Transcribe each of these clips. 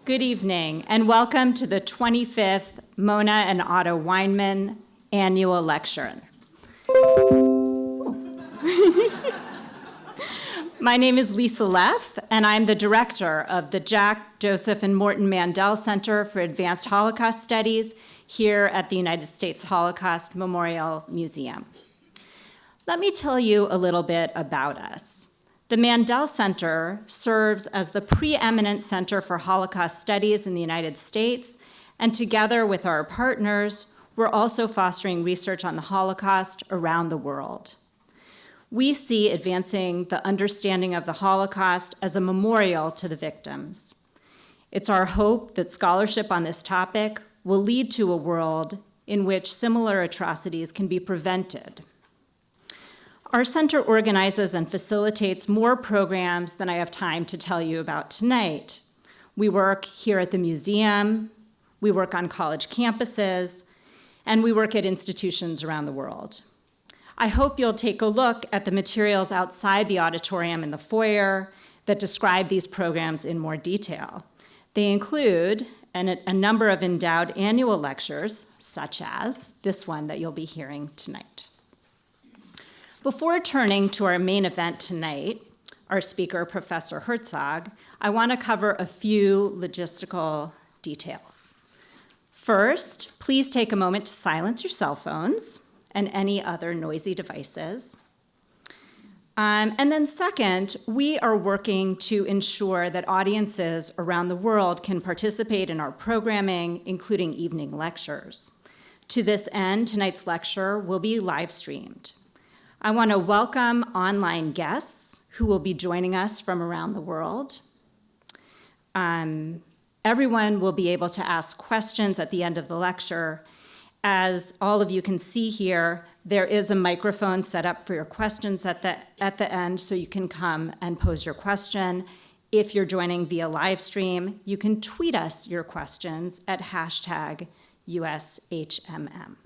Good evening, and welcome to the 25th Monna and Otto Weinmann Annual Lecture. My name is Lisa Leff, and I'm the director of the Jack, Joseph, and Morton Mandel Center for Advanced Holocaust Studies here at the United States Holocaust Memorial Museum. Let me tell you a little bit about us. The Mandel Center serves as the preeminent center for Holocaust studies in the United States, and together with our partners, we're also fostering research on the Holocaust around the world. We see advancing the understanding of the Holocaust as a memorial to the victims. It's our hope that scholarship on this topic will lead to a world in which similar atrocities can be prevented. Our center organizes and facilitates more programs than I have time to tell you about tonight. We work here at the museum, we work on college campuses, and we work at institutions around the world. I hope you'll take a look at the materials outside the auditorium in the foyer that describe these programs in more detail. They include a number of endowed annual lectures, such as this one that you'll be hearing tonight. Before turning to our main event tonight, our speaker, Professor Herzog, I want to cover a few logistical details. First, please take a moment to silence your cell phones and any other noisy devices. And then second, we are working to ensure that audiences around the world can participate in our programming, including evening lectures. To this end, tonight's lecture will be live streamed. I want to welcome online guests who will be joining us from around the world. Everyone will be able to ask questions at the end of the lecture. As all of you can see here, there is a microphone set up for your questions at the end, so you can come and pose your question. If you're joining via live stream, you can tweet us your questions at #USHMM.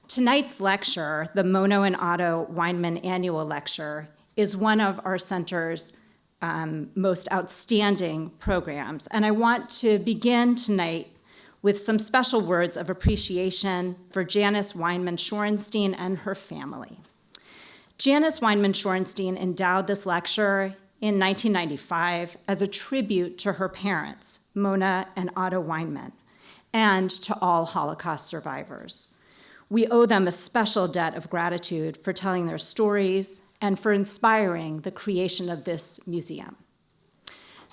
Tonight's lecture, the Monna and Otto Weinmann Annual Lecture, is one of our center's most outstanding programs. And I want to begin tonight with some special words of appreciation for Janice Weinmann-Shorenstein and her family. Janice Weinmann-Shorenstein endowed this lecture in 1995 as a tribute to her parents, Monna and Otto Weinmann, and to all Holocaust survivors. We owe them a special debt of gratitude for telling their stories and for inspiring the creation of this museum.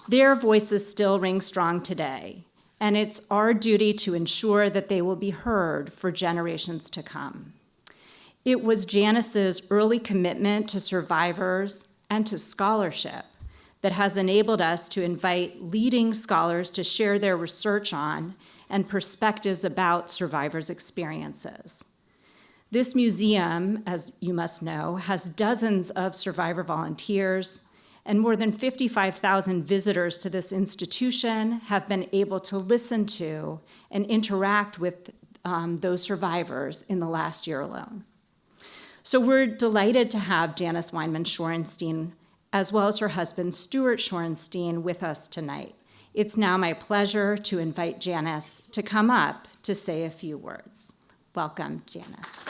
Their voices still ring strong today, and it's our duty to ensure that they will be heard for generations to come. It was Janice's early commitment to survivors and to scholarship that has enabled us to invite leading scholars to share their research on and perspectives about survivors' experiences. This museum, as you must know, has dozens of survivor volunteers, and more than 55,000 visitors to this institution have been able to listen to and interact with those survivors in the last year alone. So we're delighted to have Janice Weinmann-Shorenstein, as well as her husband, Stuart Shorenstein, with us tonight. It's now my pleasure to invite Janice to come up to say a few words. Welcome, Janice.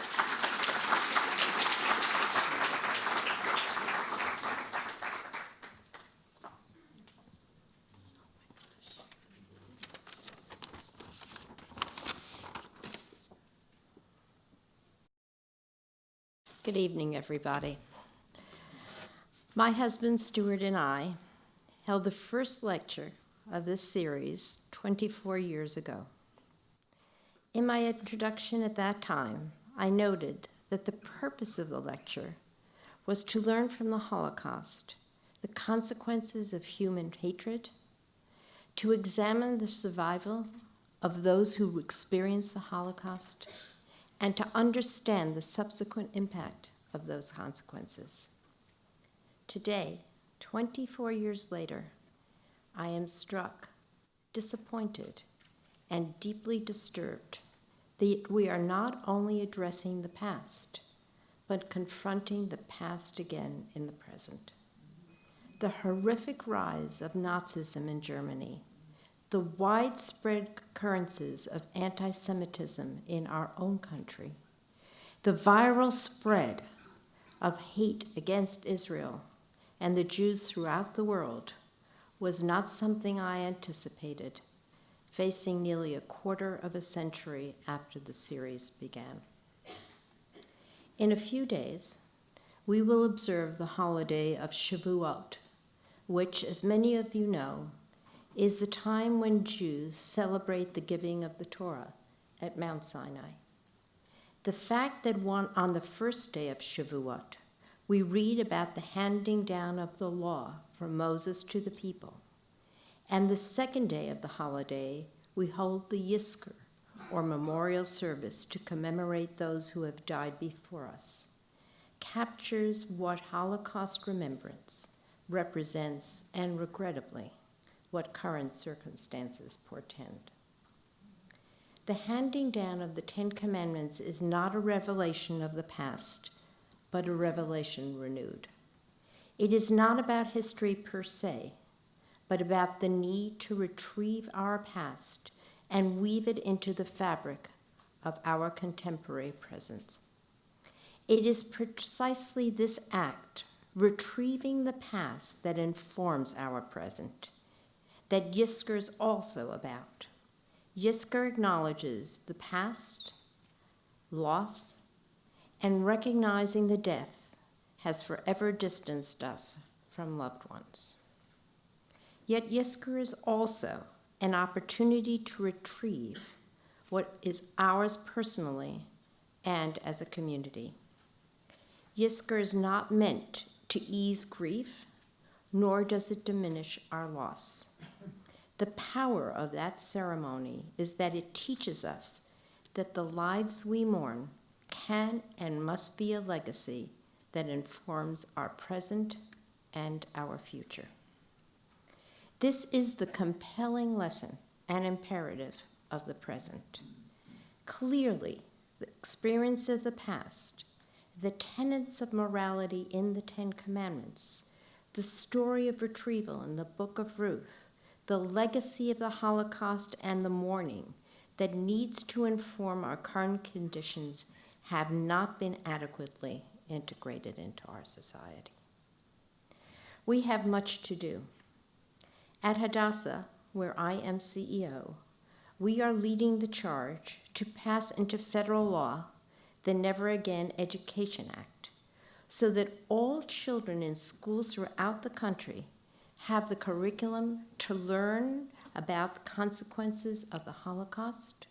Good evening, everybody. My husband, Stuart, and I held the first lecture of this series 24 years ago. In my introduction at that time, I noted that the purpose of the lecture was to learn from the Holocaust the consequences of human hatred, to examine the survival of those who experienced the Holocaust, and to understand the subsequent impact of those consequences. Today, 24 years later, I am struck, disappointed, and deeply disturbed that we are not only addressing the past, but confronting the past again in the present. the horrific rise of Nazism in Germany, the widespread occurrences of antisemitism in our own country, the viral spread of hate against Israel and the Jews throughout the world was not something I anticipated, facing nearly a quarter of a century after the series began. In a few days, we will observe the holiday of Shavuot, which, as many of you know, is the time when Jews celebrate the giving of the Torah at Mount Sinai. The fact that on the first day of Shavuot, we read about the handing down of the law from Moses to the people, and the second day of the holiday, we hold the Yizkor, or memorial service to commemorate those who have died before us, captures what Holocaust remembrance represents and, regrettably, what current circumstances portend. The handing down of the Ten Commandments is not a revelation of the past, but a revelation renewed. It is not about history per se, but about the need to retrieve our past and weave it into the fabric of our contemporary present. It is precisely this act, retrieving the past, that informs our present, that Yizkor is also about. Yizkor acknowledges the past, loss, and recognizing the death has forever distanced us from loved ones. Yet Yizkor is also an opportunity to retrieve what is ours personally and as a community. Yizkor is not meant to ease grief, nor does it diminish our loss. The power of that ceremony is that it teaches us that the lives we mourn can and must be a legacy that informs our present and our future. This is the compelling lesson and imperative of the present. Clearly, the experience of the past, the tenets of morality in the Ten Commandments, the story of retrieval in the Book of Ruth, the legacy of the Holocaust and the mourning that needs to inform our current conditions have not been adequately integrated into our society. We have much to do. At Hadassah, where I am CEO, we are leading the charge to pass into federal law the Never Again Education Act, so that all children in schools throughout the country have the curriculum to learn about the consequences of the Holocaust,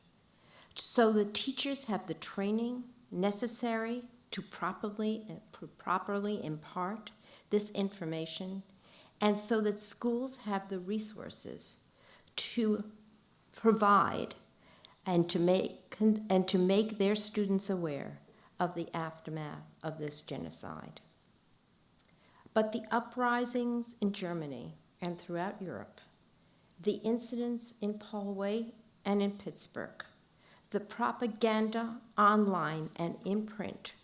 so the teachers have the training necessary to properly impart this information, and so that schools have the resources to provide and to make their students aware of the aftermath of this genocide. But the uprisings in Germany and throughout Europe, the incidents in Polway and in Pittsburgh, the propaganda online and in print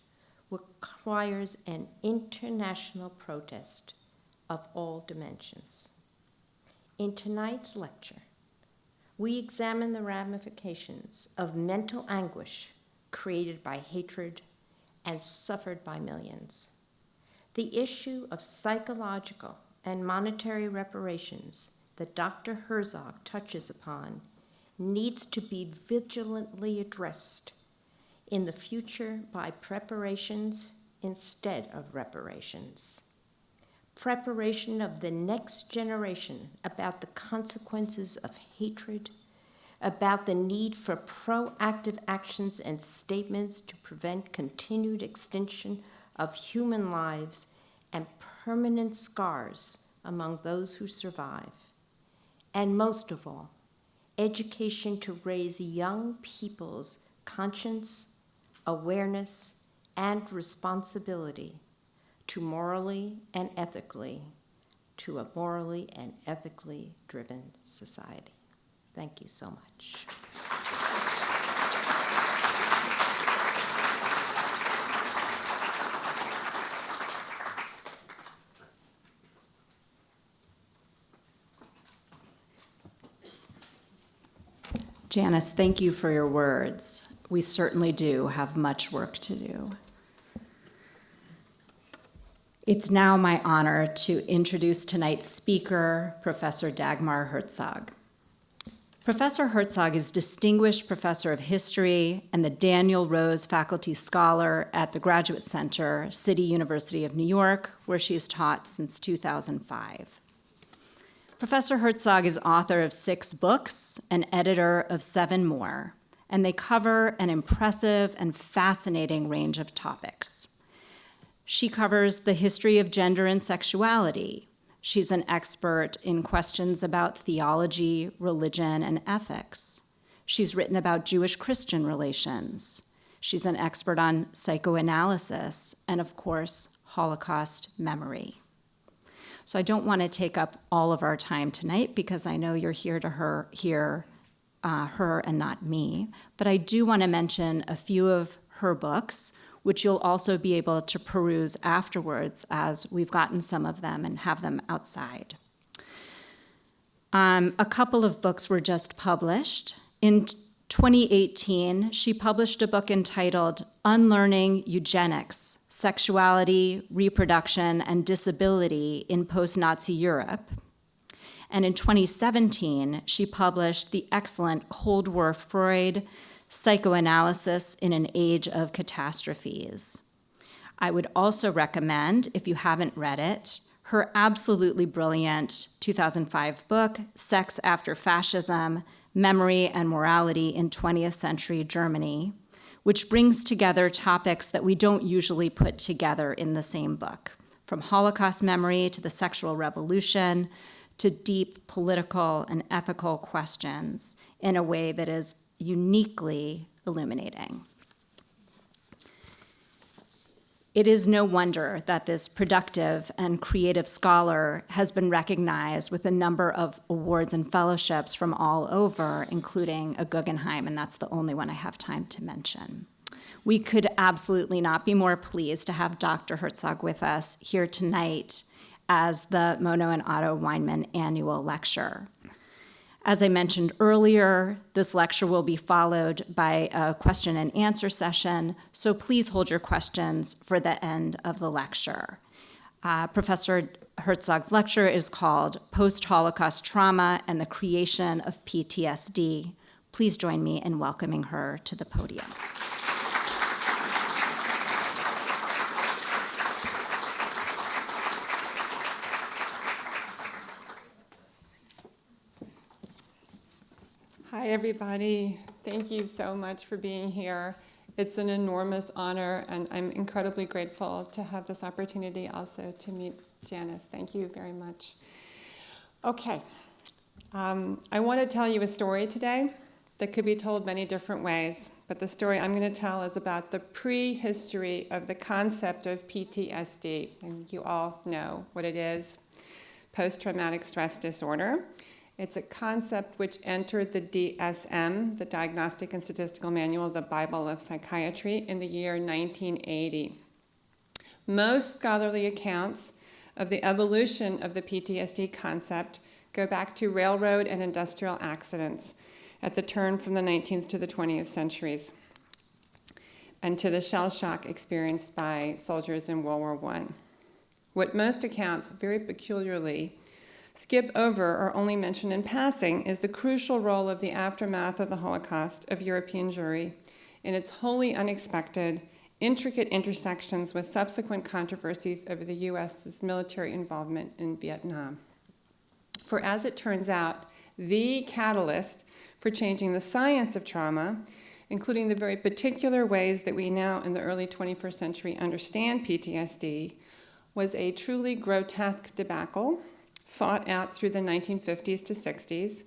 requires an international protest of all dimensions. In tonight's lecture, we examine the ramifications of mental anguish created by hatred and suffered by millions. The issue of psychological and monetary reparations that Dr. Herzog touches upon needs to be vigilantly addressed in the future by preparations instead of reparations. Preparation of the next generation about the consequences of hatred, about the need for proactive actions and statements to prevent continued extinction of human lives and permanent scars among those who survive. And most of all, education to raise young people's conscience, awareness, and responsibility to a morally and ethically driven society. Thank you so much. Janice, thank you for your words. We certainly do have much work to do. It's now my honor to introduce tonight's speaker, Professor Dagmar Herzog. Professor Herzog is Distinguished Professor of History and the Daniel Rose Faculty Scholar at the Graduate Center, City University of New York, where she has taught since 2005. Professor Herzog is author of 6 books and editor of 7 more, and they cover an impressive and fascinating range of topics. She covers the history of gender and sexuality. She's an expert in questions about theology, religion, and ethics. She's written about Jewish-Christian relations. She's an expert on psychoanalysis and, of course, Holocaust memory. So I don't want to take up all of our time tonight because I know you're here to hear her and not me, but I do want to mention a few of her books, which you'll also be able to peruse afterwards as we've gotten some of them and have them outside. A couple of books were just published. In 2018, she published a book entitled Unlearning Eugenics, Sexuality, Reproduction, and Disability in Post-Nazi Europe. And in 2017, she published the excellent Cold War Freud, Psychoanalysis in an Age of Catastrophes. I would also recommend, if you haven't read it, her absolutely brilliant 2005 book, Sex After Fascism, Memory and Morality in 20th Century Germany, which brings together topics that we don't usually put together in the same book, from Holocaust memory to the sexual revolution to deep political and ethical questions in a way that is uniquely illuminating. It is no wonder that this productive and creative scholar has been recognized with a number of awards and fellowships from all over, including a Guggenheim, and that's the only one I have time to mention. We could absolutely not be more pleased to have Dr. Herzog with us here tonight as the Monna and Otto Weinmann annual lecture. As I mentioned earlier, this lecture will be followed by a question and answer session, so please hold your questions for the end of the lecture. Professor Herzog's lecture is called Post-Holocaust Trauma and the Creation of PTSD. Please join me in welcoming her to the podium. Hi, everybody. Thank you so much for being here. It's an enormous honor, and I'm incredibly grateful to have this opportunity also to meet Janice. Thank you very much. Okay, I want to tell you a story today that could be told many different ways, but the story I'm going to tell is about the prehistory of the concept of PTSD, and you all know what it is, post-traumatic stress disorder. It's a concept which entered the DSM, the Diagnostic and Statistical Manual, the Bible of Psychiatry, in the year 1980. Most scholarly accounts of the evolution of the PTSD concept go back to railroad and industrial accidents at the turn from the 19th to the 20th centuries, and to the shell shock experienced by soldiers in World War I. What most accounts very peculiarly skip over or only mention in passing is the crucial role of the aftermath of the Holocaust of European Jewry in its wholly unexpected, intricate intersections with subsequent controversies over the U.S.'s military involvement in Vietnam. For as it turns out, the catalyst for changing the science of trauma, including the very particular ways that we now in the early 21st century understand PTSD, was a truly grotesque debacle fought out through the 1950s to 60s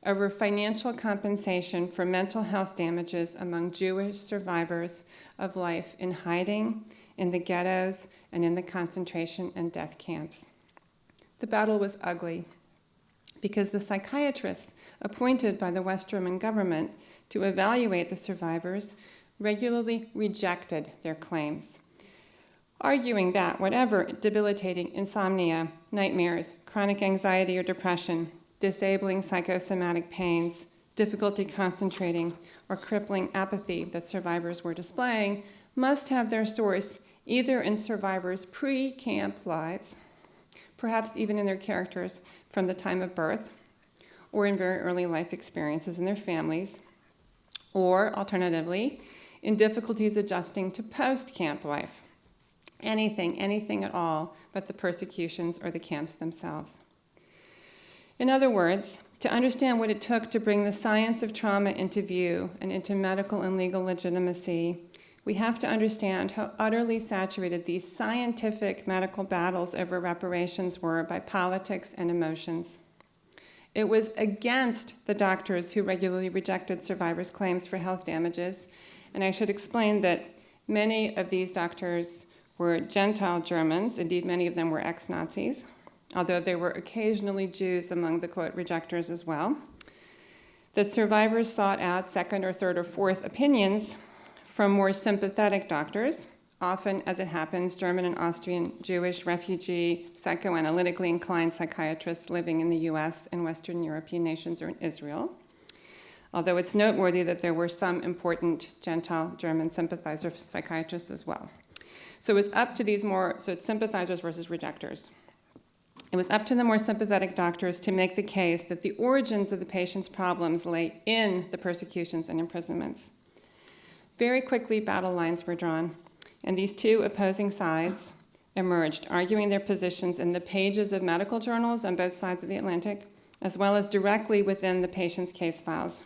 over financial compensation for mental health damages among Jewish survivors of life in hiding, in the ghettos, and in the concentration and death camps. The battle was ugly because the psychiatrists appointed by the West German government to evaluate the survivors regularly rejected their claims, arguing that whatever debilitating insomnia, nightmares, chronic anxiety or depression, disabling psychosomatic pains, difficulty concentrating, or crippling apathy that survivors were displaying must have their source either in survivors' pre-camp lives, perhaps even in their characters from the time of birth, or in very early life experiences in their families, or alternatively, in difficulties adjusting to post-camp life. Anything at all but the persecutions or the camps themselves. In other words, to understand what it took to bring the science of trauma into view and into medical and legal legitimacy, we have to understand how utterly saturated these scientific medical battles over reparations were by politics and emotions. It was against the doctors who regularly rejected survivors' claims for health damages, and I should explain that many of these doctors were Gentile Germans, indeed many of them were ex-Nazis, although there were occasionally Jews among the, quote, rejectors as well, that survivors sought out second or third or fourth opinions from more sympathetic doctors, often, as it happens, German and Austrian Jewish refugee, psychoanalytically inclined psychiatrists living in the US and Western European nations or in Israel, although it's noteworthy that there were some important Gentile German sympathizer psychiatrists as well. So it was up to these so it's sympathizers versus rejectors. It was up to the more sympathetic doctors to make the case that the origins of the patient's problems lay in the persecutions and imprisonments. Very quickly, battle lines were drawn, and these two opposing sides emerged, arguing their positions in the pages of medical journals on both sides of the Atlantic, as well as directly within the patient's case files,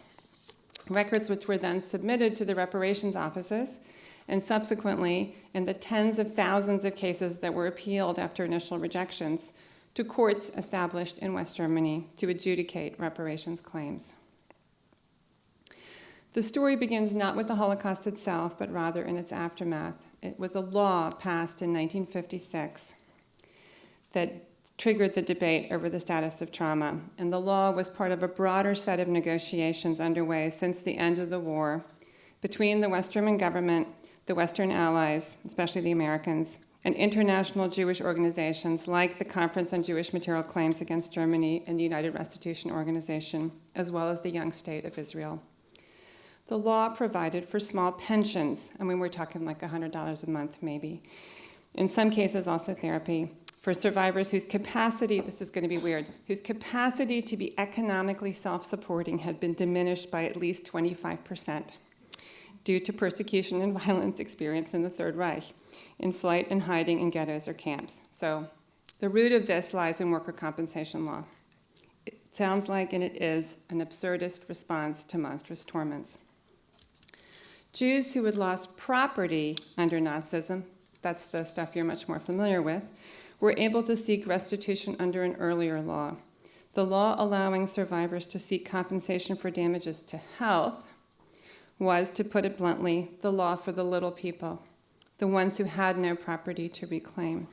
records which were then submitted to the reparations offices, and subsequently, in the tens of thousands of cases that were appealed after initial rejections, to courts established in West Germany to adjudicate reparations claims. The story begins not with the Holocaust itself, but rather in its aftermath. It was a law passed in 1956 that triggered the debate over the status of trauma, and the law was part of a broader set of negotiations underway since the end of the war between the West German government, the Western Allies, especially the Americans, and international Jewish organizations like the Conference on Jewish Material Claims Against Germany and the United Restitution Organization, as well as the young state of Israel. The law provided for small pensions. I mean, we're talking like $100 a month, maybe. In some cases, also therapy, for survivors whose capacity, this is going to be weird, whose capacity to be economically self-supporting had been diminished by at least 25% due to persecution and violence experienced in the Third Reich, in flight and hiding in ghettos or camps. So the root of this lies in worker compensation law. It sounds like, and it is, an absurdist response to monstrous torments. Jews who had lost property under Nazism, that's the stuff you're much more familiar with, were able to seek restitution under an earlier law, the law allowing survivors to seek compensation for damages to health was, to put it bluntly, the law for the little people, the ones who had no property to reclaim.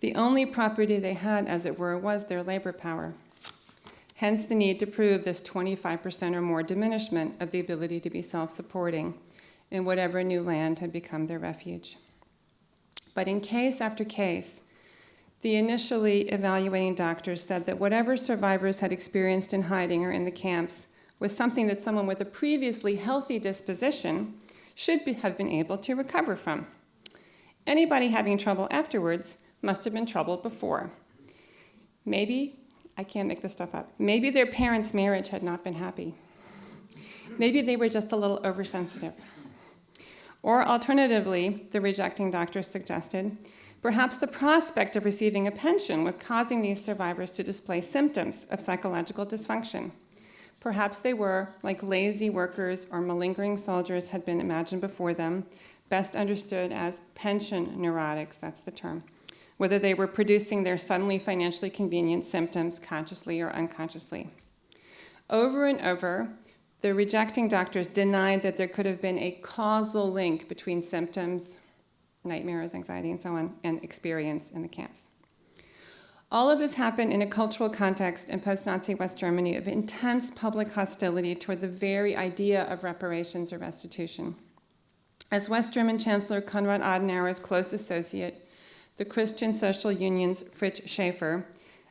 The only property they had, as it were, was their labor power. Hence the need to prove this 25% or more diminishment of the ability to be self-supporting in whatever new land had become their refuge. But in case after case, the initially evaluating doctors said that whatever survivors had experienced in hiding or in the camps was something that someone with a previously healthy disposition should have been able to recover from. Anybody having trouble afterwards must have been troubled before. Maybe, I can't make this stuff up, maybe their parents' marriage had not been happy. Maybe they were just a little oversensitive. Or alternatively, the rejecting doctors suggested, perhaps the prospect of receiving a pension was causing these survivors to display symptoms of psychological dysfunction. Perhaps they were, like lazy workers or malingering soldiers had been imagined before them, best understood as pension neurotics, that's the term, whether they were producing their suddenly financially convenient symptoms consciously or unconsciously. Over and over, the rejecting doctors denied that there could have been a causal link between symptoms, nightmares, anxiety, and so on, and experience in the camps. All of this happened in a cultural context in post-Nazi West Germany of intense public hostility toward the very idea of reparations or restitution. As West German Chancellor Konrad Adenauer's close associate, the Christian Social Union's Fritz Schaeffer,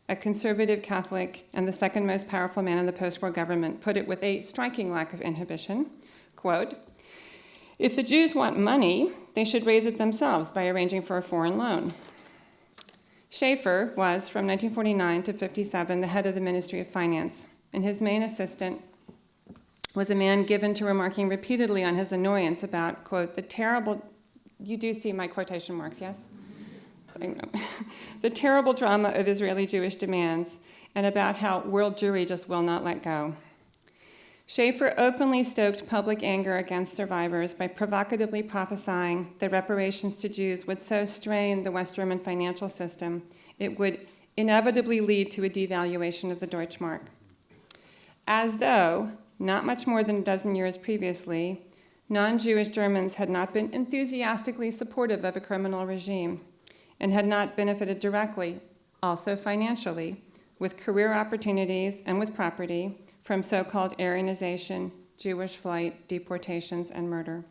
a conservative Catholic and the second most powerful man in the post-war government, put it with a striking lack of inhibition, quote, "If the Jews want money, they should raise it themselves by arranging for a foreign loan." Schaeffer was, from 1949 to 57, the head of the Ministry of Finance, and his main assistant was a man given to remarking repeatedly on his annoyance about, quote, "the terrible," you do see my quotation marks, yes? "The terrible drama of Israeli Jewish demands, and about how world Jewry just will not let go." Schaeffer openly stoked public anger against survivors by provocatively prophesying that reparations to Jews would so strain the West German financial system, it would inevitably lead to a devaluation of the Deutschmark. As though, not much more than a dozen years previously, non-Jewish Germans had not been enthusiastically supportive of a criminal regime and had not benefited directly, also financially, with career opportunities and with property from so-called Aryanization, Jewish flight, deportations, and murder.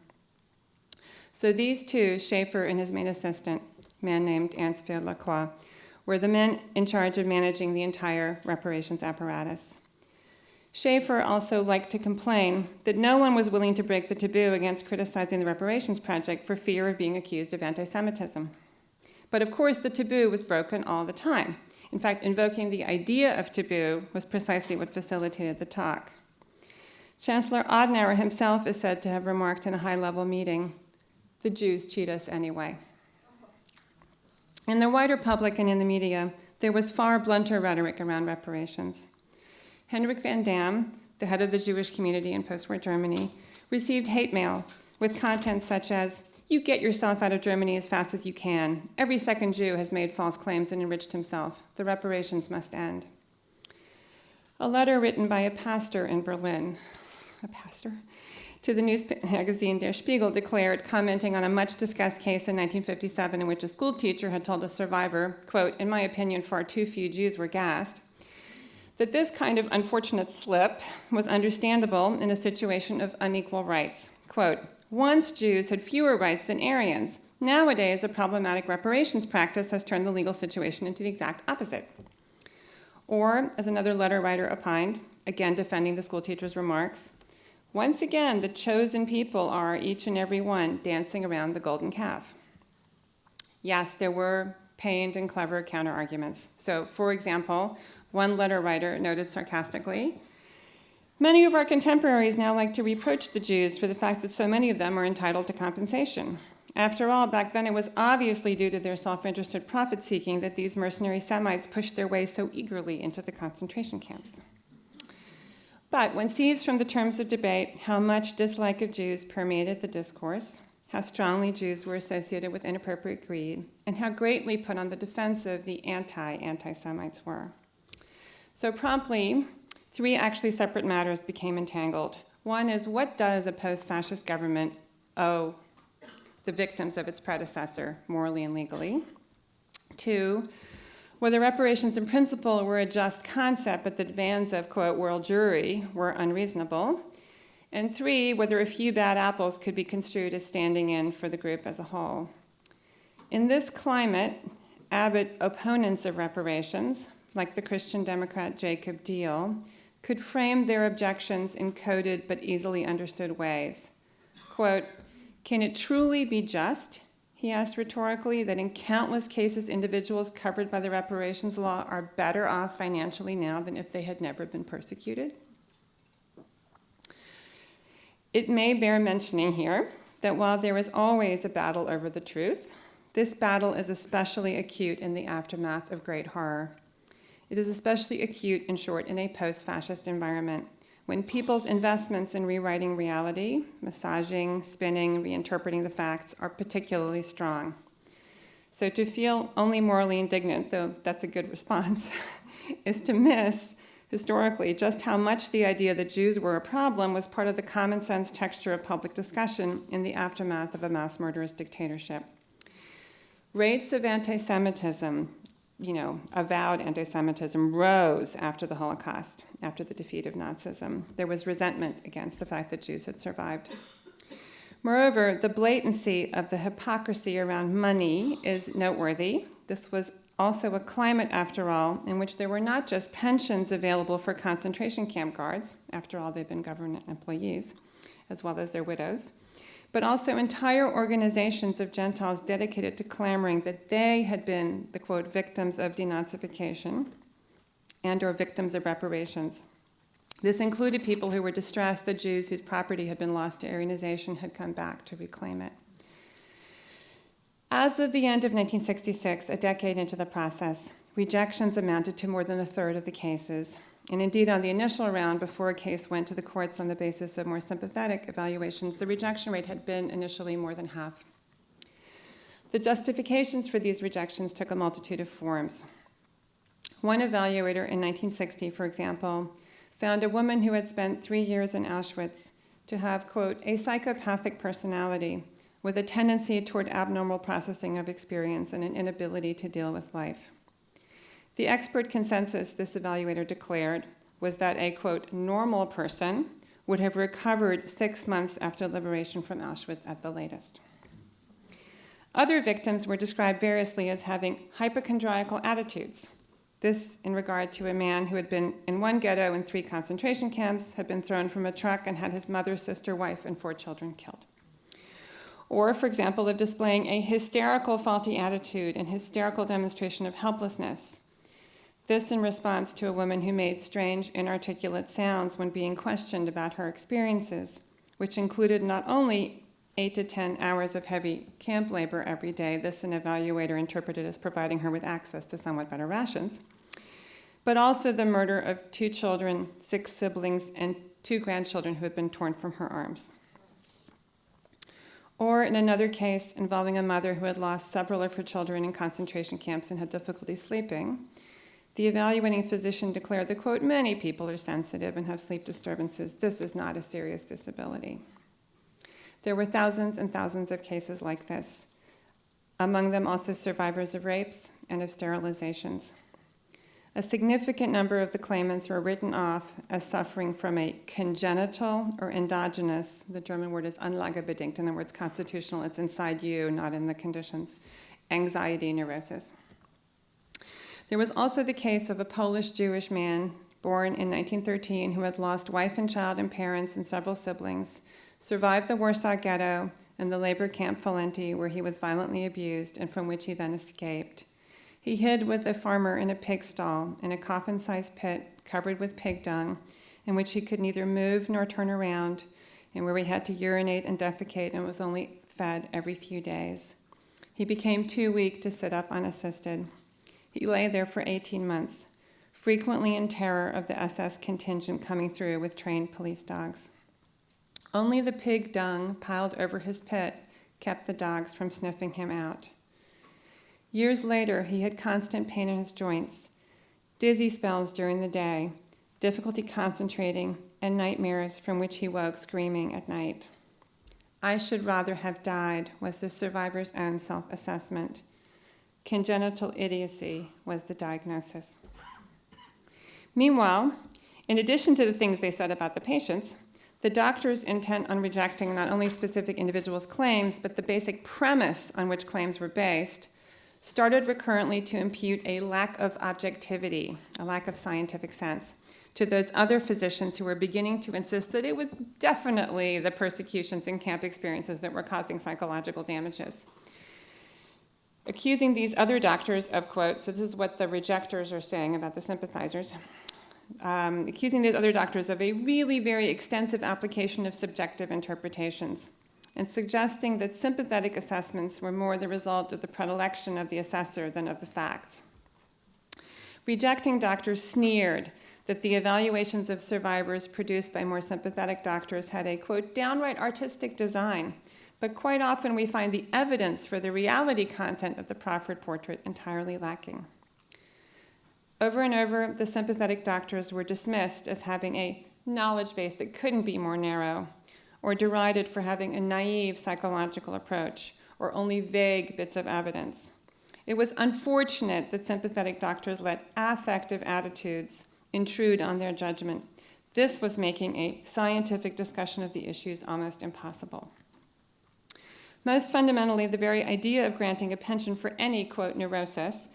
So these two, Schaeffer and his main assistant, a man named Ansfield Lacroix, were the men in charge of managing the entire reparations apparatus. Schaeffer also liked to complain that no one was willing to break the taboo against criticizing the reparations project for fear of being accused of anti-Semitism. But of course, the taboo was broken all the time. In fact, invoking the idea of taboo was precisely what facilitated the talk. Chancellor Adenauer himself is said to have remarked in a high-level meeting, "The Jews cheat us anyway." In the wider public and in the media, there was far blunter rhetoric around reparations. Henrik van Dam, the head of the Jewish community in post-war Germany, received hate mail with content such as, "You get yourself out of Germany as fast as you can. Every second Jew has made false claims and enriched himself. The reparations must end." A letter written by a pastor in Berlin, to the news magazine Der Spiegel declared, commenting on a much-discussed case in 1957 in which a school teacher had told a survivor, quote, "In my opinion, far too few Jews were gassed," that this kind of unfortunate slip was understandable in a situation of unequal rights. Quote, "Once Jews had fewer rights than Aryans. Nowadays, a problematic reparations practice has turned the legal situation into the exact opposite." Or, as another letter writer opined, again defending the schoolteacher's remarks, "Once again, the chosen people are, each and every one, dancing around the golden calf." Yes, there were pained and clever counter-arguments. So, for example, one letter writer noted sarcastically, "Many of our contemporaries now like to reproach the Jews for the fact that so many of them are entitled to compensation. After all, back then it was obviously due to their self-interested profit-seeking that these mercenary Semites pushed their way so eagerly into the concentration camps." But when seized from the terms of debate, how much dislike of Jews permeated the discourse, how strongly Jews were associated with inappropriate greed, and how greatly put on the defensive the anti-Semites were. So promptly, three actually separate matters became entangled. One is, what does a post-fascist government owe the victims of its predecessor, morally and legally? Two, whether reparations in principle were a just concept, but the demands of, quote, world Jewry were unreasonable. And three, whether a few bad apples could be construed as standing in for the group as a whole. In this climate, avid opponents of reparations, like the Christian Democrat Jacob Deal, could frame their objections in coded but easily understood ways. Quote, "Can it truly be just," he asked rhetorically, "that in countless cases individuals covered by the reparations law are better off financially now than if they had never been persecuted?" It may bear mentioning here that while there is always a battle over the truth, this battle is especially acute in the aftermath of great horror. It is especially acute, in short, in a post-fascist environment, when people's investments in rewriting reality, massaging, spinning, reinterpreting the facts, are particularly strong. So to feel only morally indignant, though that's a good response, is to miss, historically, just how much the idea that Jews were a problem was part of the common sense texture of public discussion in the aftermath of a mass murderous dictatorship. Rates of anti-Semitism, avowed anti-Semitism, rose after the Holocaust, after the defeat of Nazism. There was resentment against the fact that Jews had survived. Moreover, the blatancy of the hypocrisy around money is noteworthy. This was also a climate, after all, in which there were not just pensions available for concentration camp guards, after all, they've been government employees, as well as their widows, but also entire organizations of Gentiles dedicated to clamoring that they had been the, quote, victims of denazification and or victims of reparations. This included people who were distressed that Jews whose property had been lost to Aryanization had come back to reclaim it. As of the end of 1966, a decade into the process, rejections amounted to more than a third of the cases. And indeed, on the initial round, before a case went to the courts on the basis of more sympathetic evaluations, the rejection rate had been initially more than half. The justifications for these rejections took a multitude of forms. One evaluator in 1960, for example, found a woman who had spent 3 years in Auschwitz to have, quote, a psychopathic personality with a tendency toward abnormal processing of experience and an inability to deal with life. The expert consensus, this evaluator declared, was that a, quote, normal person would have recovered 6 months after liberation from Auschwitz at the latest. Other victims were described variously as having hypochondriacal attitudes. This in regard to a man who had been in one ghetto and 3 concentration camps, had been thrown from a truck, and had his mother, sister, wife, and 4 children killed. Or, for example, of displaying a hysterical faulty attitude and hysterical demonstration of helplessness. This in response to a woman who made strange, inarticulate sounds when being questioned about her experiences, which included not only 8 to 10 hours of heavy camp labor every day, this an evaluator interpreted as providing her with access to somewhat better rations, but also the murder of 2 children, 6 siblings, and 2 grandchildren who had been torn from her arms. Or in another case involving a mother who had lost several of her children in concentration camps and had difficulty sleeping, the evaluating physician declared that, quote, many people are sensitive and have sleep disturbances. This is not a serious disability. There were thousands and thousands of cases like this, among them also survivors of rapes and of sterilizations. A significant number of the claimants were written off as suffering from a congenital or endogenous, the German word is anlagebedingt, in other words, constitutional, it's inside you, not in the conditions, anxiety neurosis. There was also the case of a Polish Jewish man born in 1913 who had lost wife and child and parents and several siblings, survived the Warsaw Ghetto and the labor camp Valenti, where he was violently abused and from which he then escaped. He hid with a farmer in a pig stall in a coffin-sized pit covered with pig dung, in which he could neither move nor turn around, and where he had to urinate and defecate and was only fed every few days. He became too weak to sit up unassisted. He lay there for 18 months, frequently in terror of the SS contingent coming through with trained police dogs. Only the pig dung piled over his pit kept the dogs from sniffing him out. Years later, he had constant pain in his joints, dizzy spells during the day, difficulty concentrating, and nightmares from which he woke screaming at night. I should rather have died, was the survivor's own self-assessment. Congenital idiocy was the diagnosis. Meanwhile, in addition to the things they said about the patients, the doctors, intent on rejecting not only specific individuals' claims, but the basic premise on which claims were based, started recurrently to impute a lack of objectivity, a lack of scientific sense, to those other physicians who were beginning to insist that it was definitely the persecutions and camp experiences that were causing psychological damages. Accusing these other doctors of, quote, so this is what the rejectors are saying about the sympathizers, accusing these other doctors of a really very extensive application of subjective interpretations, and suggesting that sympathetic assessments were more the result of the predilection of the assessor than of the facts. Rejecting doctors sneered that the evaluations of survivors produced by more sympathetic doctors had a, quote, downright artistic design, but quite often we find the evidence for the reality content of the proffered portrait entirely lacking. Over and over, the sympathetic doctors were dismissed as having a knowledge base that couldn't be more narrow, or derided for having a naive psychological approach, or only vague bits of evidence. It was unfortunate that sympathetic doctors let affective attitudes intrude on their judgment. This was making a scientific discussion of the issues almost impossible. Most fundamentally, the very idea of granting a pension for any, quote, neurosis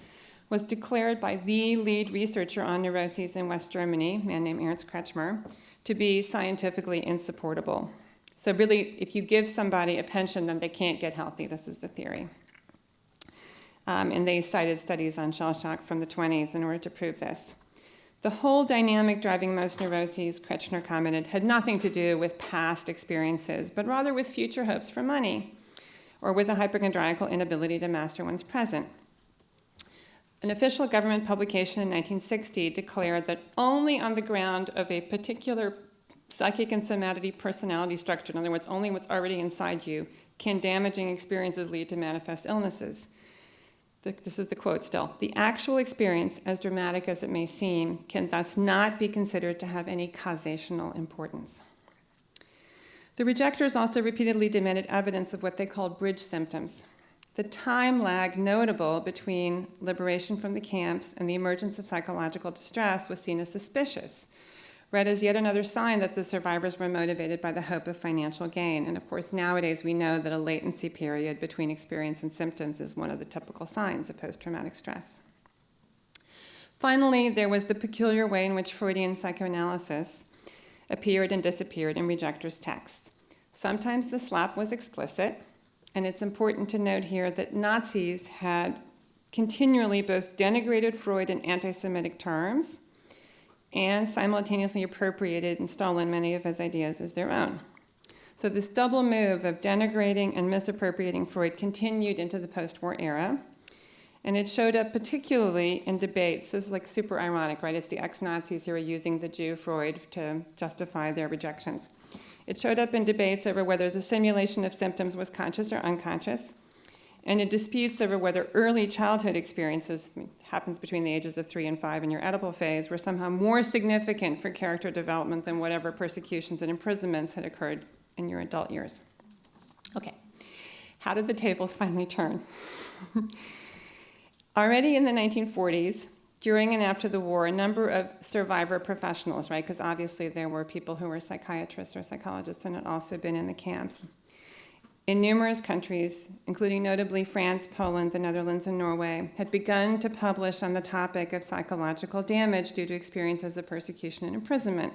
was declared by the lead researcher on neuroses in West Germany, a man named Ernst Kretschmer, to be scientifically insupportable. So really, if you give somebody a pension, then they can't get healthy. This is the theory. And they cited studies on shell shock from the 20s in order to prove this. The whole dynamic driving most neuroses, Kretschmer commented, had nothing to do with past experiences, but rather with future hopes for money, or with a hypochondriacal inability to master one's present. An official government publication in 1960 declared that only on the ground of a particular psychic and somatic personality structure, in other words, only what's already inside you, can damaging experiences lead to manifest illnesses. This is the quote still. The actual experience, as dramatic as it may seem, can thus not be considered to have any causational importance. The rejectors also repeatedly demanded evidence of what they called bridge symptoms. The time lag notable between liberation from the camps and the emergence of psychological distress was seen as suspicious, read as yet another sign that the survivors were motivated by the hope of financial gain. And of course, nowadays we know that a latency period between experience and symptoms is one of the typical signs of post-traumatic stress. Finally, there was the peculiar way in which Freudian psychoanalysis appeared and disappeared in rejectors' texts. Sometimes the slap was explicit, and it's important to note here that Nazis had continually both denigrated Freud in anti-Semitic terms and simultaneously appropriated and stolen many of his ideas as their own. So this double move of denigrating and misappropriating Freud continued into the post-war era, and it showed up particularly in debates. This is like super ironic, right? It's the ex-Nazis who are using the Jew Freud to justify their rejections. It showed up in debates over whether the simulation of symptoms was conscious or unconscious, and in disputes over whether early childhood experiences, happens between the ages of 3 and 5 in your Oedipal phase, were somehow more significant for character development than whatever persecutions and imprisonments had occurred in your adult years. Okay, how did the tables finally turn? Already in the 1940s, during and after the war, a number of survivor professionals, right, because obviously there were people who were psychiatrists or psychologists and had also been in the camps, in numerous countries, including notably France, Poland, the Netherlands, and Norway, had begun to publish on the topic of psychological damage due to experiences of persecution and imprisonment.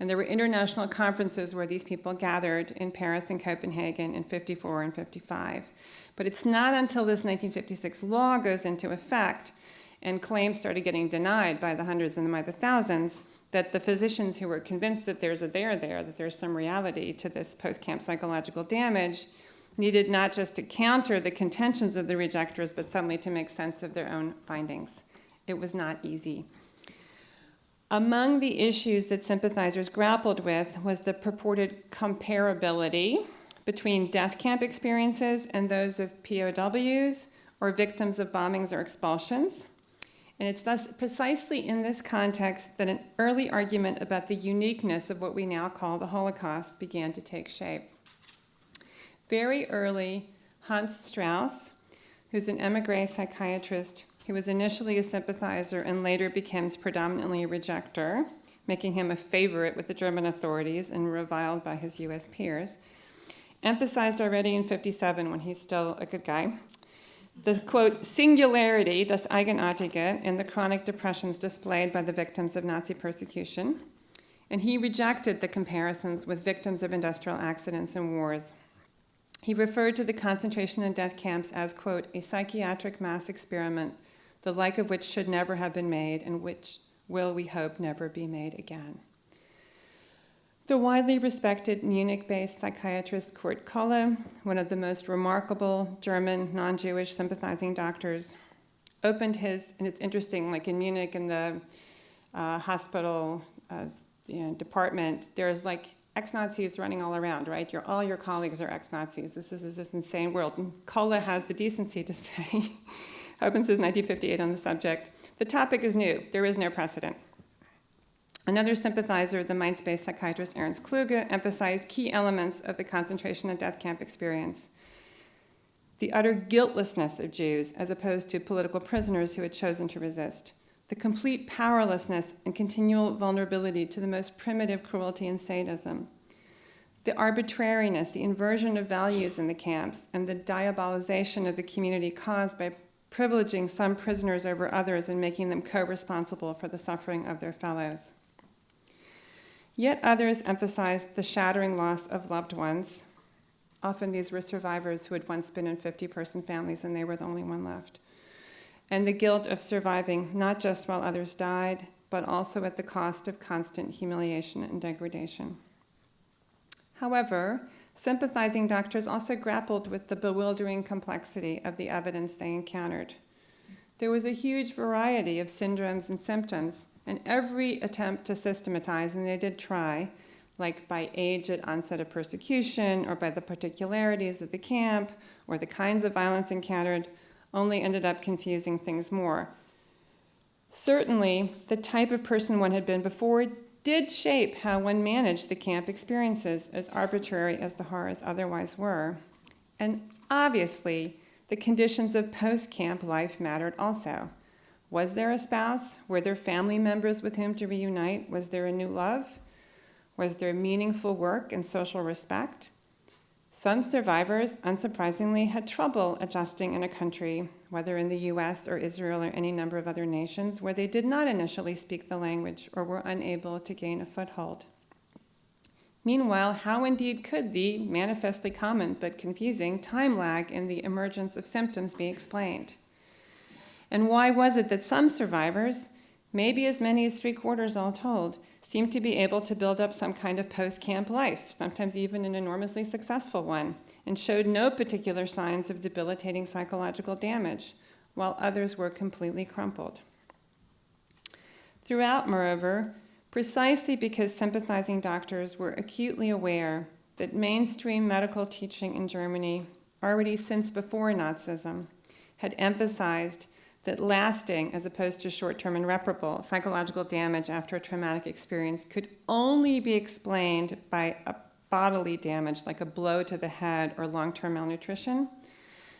And there were international conferences where these people gathered in Paris and Copenhagen in 54 and 55. But it's not until this 1956 law goes into effect and claims started getting denied by the hundreds and by the thousands that the physicians who were convinced that there's a there there, that there's some reality to this post-camp psychological damage, needed not just to counter the contentions of the rejectors, but suddenly to make sense of their own findings. It was not easy. Among the issues that sympathizers grappled with was the purported comparability between death camp experiences and those of POWs or victims of bombings or expulsions. And it's thus precisely in this context that an early argument about the uniqueness of what we now call the Holocaust began to take shape. Very early, Hans Strauss, who's an émigré psychiatrist who was initially a sympathizer and later becomes predominantly a rejecter, making him a favorite with the German authorities and reviled by his US peers, emphasized already in 57, when he's still a good guy, the, quote, singularity, das Eigenartige, in the chronic depressions displayed by the victims of Nazi persecution, and he rejected the comparisons with victims of industrial accidents and wars. He referred to the concentration and death camps as, quote, a psychiatric mass experiment, the like of which should never have been made and which will, we hope, never be made again. The widely respected Munich-based psychiatrist Kurt Kolle, one of the most remarkable German non-Jewish sympathizing doctors, opened his, and it's interesting, like in Munich in the hospital department, there's like ex-Nazis running all around, right? All your colleagues are ex-Nazis. This is this insane world. And Kolle has the decency to say, opens his 1958 on the subject, the topic is new. There is no precedent. Another sympathizer, the Mainz-based psychiatrist Ernst Kluge, emphasized key elements of the concentration and death camp experience. The utter guiltlessness of Jews as opposed to political prisoners who had chosen to resist. The complete powerlessness and continual vulnerability to the most primitive cruelty and sadism. The arbitrariness, the inversion of values in the camps, and the diabolization of the community caused by privileging some prisoners over others and making them co-responsible for the suffering of their fellows. Yet others emphasized the shattering loss of loved ones. Often these were survivors who had once been in 50-person families and they were the only one left. And the guilt of surviving, not just while others died, but also at the cost of constant humiliation and degradation. However, sympathizing doctors also grappled with the bewildering complexity of the evidence they encountered. There was a huge variety of syndromes and symptoms, and every attempt to systematize, and they did try, like by age at onset of persecution, or by the particularities of the camp, or the kinds of violence encountered, only ended up confusing things more. Certainly, the type of person one had been before did shape how one managed the camp experiences, as arbitrary as the horrors otherwise were. And obviously, the conditions of post-camp life mattered also. Was there a spouse? Were there family members with whom to reunite? Was there a new love? Was there meaningful work and social respect? Some survivors, unsurprisingly, had trouble adjusting in a country, whether in the US or Israel or any number of other nations, where they did not initially speak the language or were unable to gain a foothold. Meanwhile, how indeed could the manifestly common but confusing time lag in the emergence of symptoms be explained? And why was it that some survivors, maybe as many as 3/4 all told, seemed to be able to build up some kind of post-camp life, sometimes even an enormously successful one, and showed no particular signs of debilitating psychological damage, while others were completely crumpled? Throughout, moreover, precisely because sympathizing doctors were acutely aware that mainstream medical teaching in Germany, already since before Nazism, had emphasized that lasting, as opposed to short-term and irreparable, psychological damage after a traumatic experience could only be explained by a bodily damage, like a blow to the head or long-term malnutrition.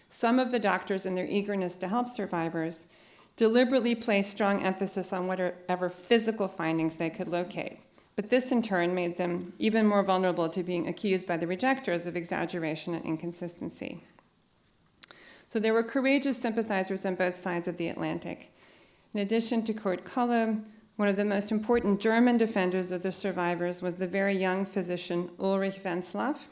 Some of the doctors, in their eagerness to help survivors, deliberately placed strong emphasis on whatever physical findings they could locate. But this, in turn, made them even more vulnerable to being accused by the rejectors of exaggeration and inconsistency. So there were courageous sympathizers on both sides of the Atlantic. In addition to Kurt Kulle, one of the most important German defenders of the survivors was the very young physician Ulrich Wenzlaff,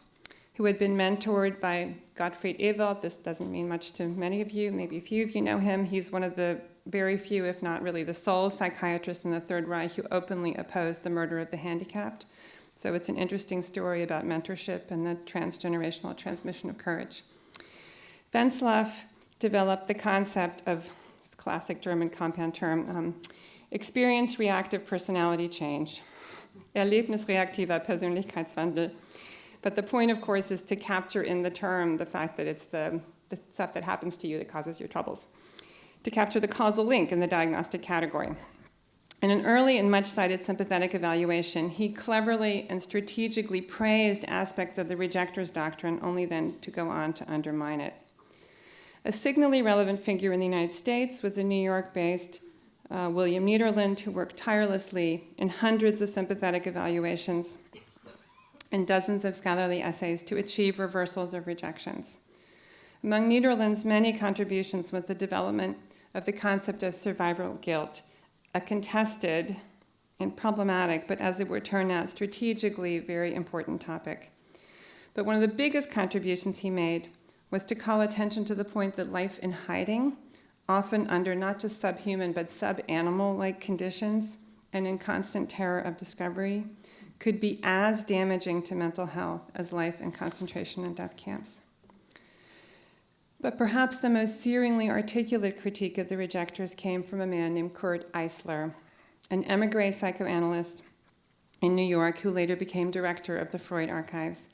who had been mentored by Gottfried Ewald. This doesn't mean much to many of you. Maybe a few of you know him. He's one of the very few, if not really the sole psychiatrist in the Third Reich who openly opposed the murder of the handicapped. So it's an interesting story about mentorship and the transgenerational transmission of courage. Wenzlaff developed the concept of this classic German compound term, experience-reactive personality change, erlebnisreaktiver Persönlichkeitswandel. But the point, of course, is to capture in the term the fact that it's the stuff that happens to you that causes your troubles, to capture the causal link in the diagnostic category. In an early and much-cited sympathetic evaluation, he cleverly and strategically praised aspects of the rejectors' doctrine, only then to go on to undermine it. A signally relevant figure in the United States was a New York-based William Niederland, who worked tirelessly in hundreds of sympathetic evaluations and dozens of scholarly essays to achieve reversals of rejections. Among Niederland's many contributions was the development of the concept of survival guilt, a contested and problematic, but as it would turn out, strategically very important topic. But one of the biggest contributions he made was to call attention to the point that life in hiding, often under not just subhuman but sub-animal-like conditions and in constant terror of discovery, could be as damaging to mental health as life in concentration and death camps. But perhaps the most searingly articulate critique of the rejectors came from a man named Kurt Eisler, an emigre psychoanalyst in New York who later became director of the Freud Archives,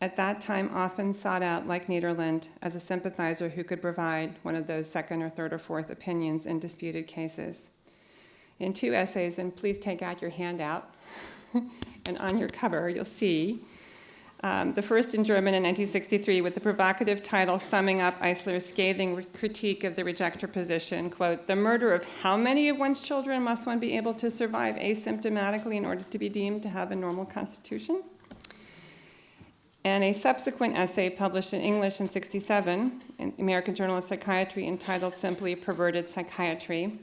at that time often sought out, like Niederland, as a sympathizer who could provide one of those second or third or fourth opinions in disputed cases. In 2 essays, and please take out your handout, and on your cover you'll see, the first in German in 1963 with the provocative title summing up Eisler's scathing critique of the rejector position, quote, "The murder of how many of one's children must one be able to survive asymptomatically in order to be deemed to have a normal constitution?" And a subsequent essay published in English in '67 in the American Journal of Psychiatry entitled simply Perverted Psychiatry,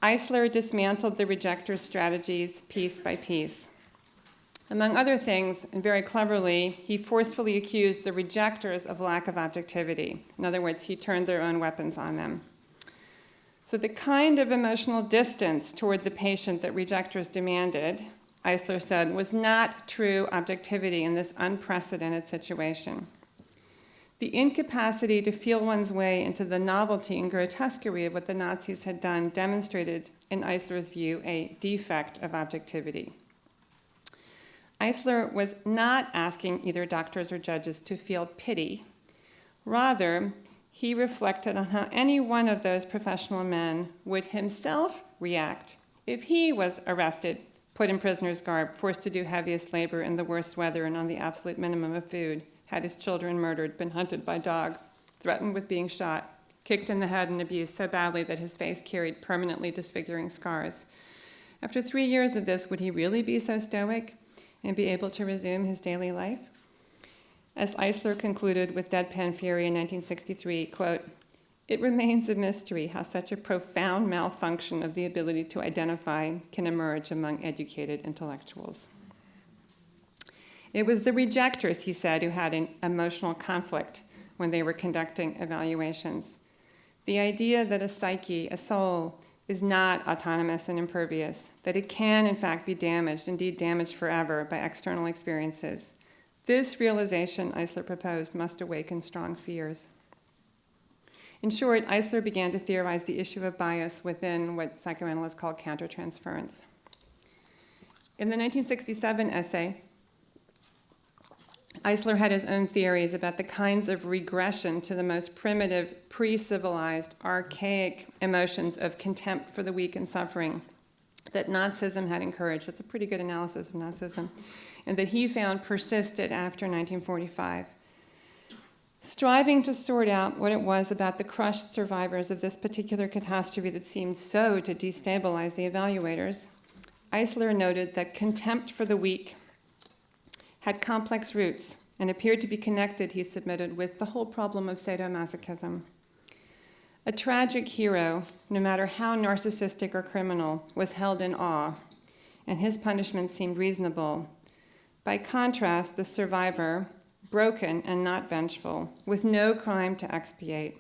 Eisler dismantled the rejector's strategies piece by piece. Among other things, and very cleverly, he forcefully accused the rejectors of lack of objectivity. In other words, he turned their own weapons on them. So the kind of emotional distance toward the patient that rejectors demanded, Eisler said, was not true objectivity in this unprecedented situation. The incapacity to feel one's way into the novelty and grotesquerie of what the Nazis had done demonstrated, in Eisler's view, a defect of objectivity. Eisler was not asking either doctors or judges to feel pity. Rather, he reflected on how any one of those professional men would himself react if he was arrested, put in prisoner's garb, forced to do heaviest labor in the worst weather and on the absolute minimum of food, had his children murdered, been hunted by dogs, threatened with being shot, kicked in the head and abused so badly that his face carried permanently disfiguring scars. After 3 years of this, would he really be so stoic and be able to resume his daily life? As Eisler concluded with deadpan fury in 1963, quote, "It remains a mystery how such a profound malfunction of the ability to identify can emerge among educated intellectuals." It was the rejectors, he said, who had an emotional conflict when they were conducting evaluations. The idea that a psyche, a soul, is not autonomous and impervious, that it can, in fact, be damaged, indeed damaged forever, by external experiences. This realization, Eisler proposed, must awaken strong fears. In short, Eisler began to theorize the issue of bias within what psychoanalysts call countertransference. In the 1967 essay, Eisler had his own theories about the kinds of regression to the most primitive, pre-civilized, archaic emotions of contempt for the weak and suffering that Nazism had encouraged. That's a pretty good analysis of Nazism, and that he found persisted after 1945. Striving to sort out what it was about the crushed survivors of this particular catastrophe that seemed so to destabilize the evaluators, Eisler noted that contempt for the weak had complex roots and appeared to be connected, he submitted, with the whole problem of sadomasochism. A tragic hero, no matter how narcissistic or criminal, was held in awe, and his punishment seemed reasonable. By contrast, the survivor, broken and not vengeful, with no crime to expiate,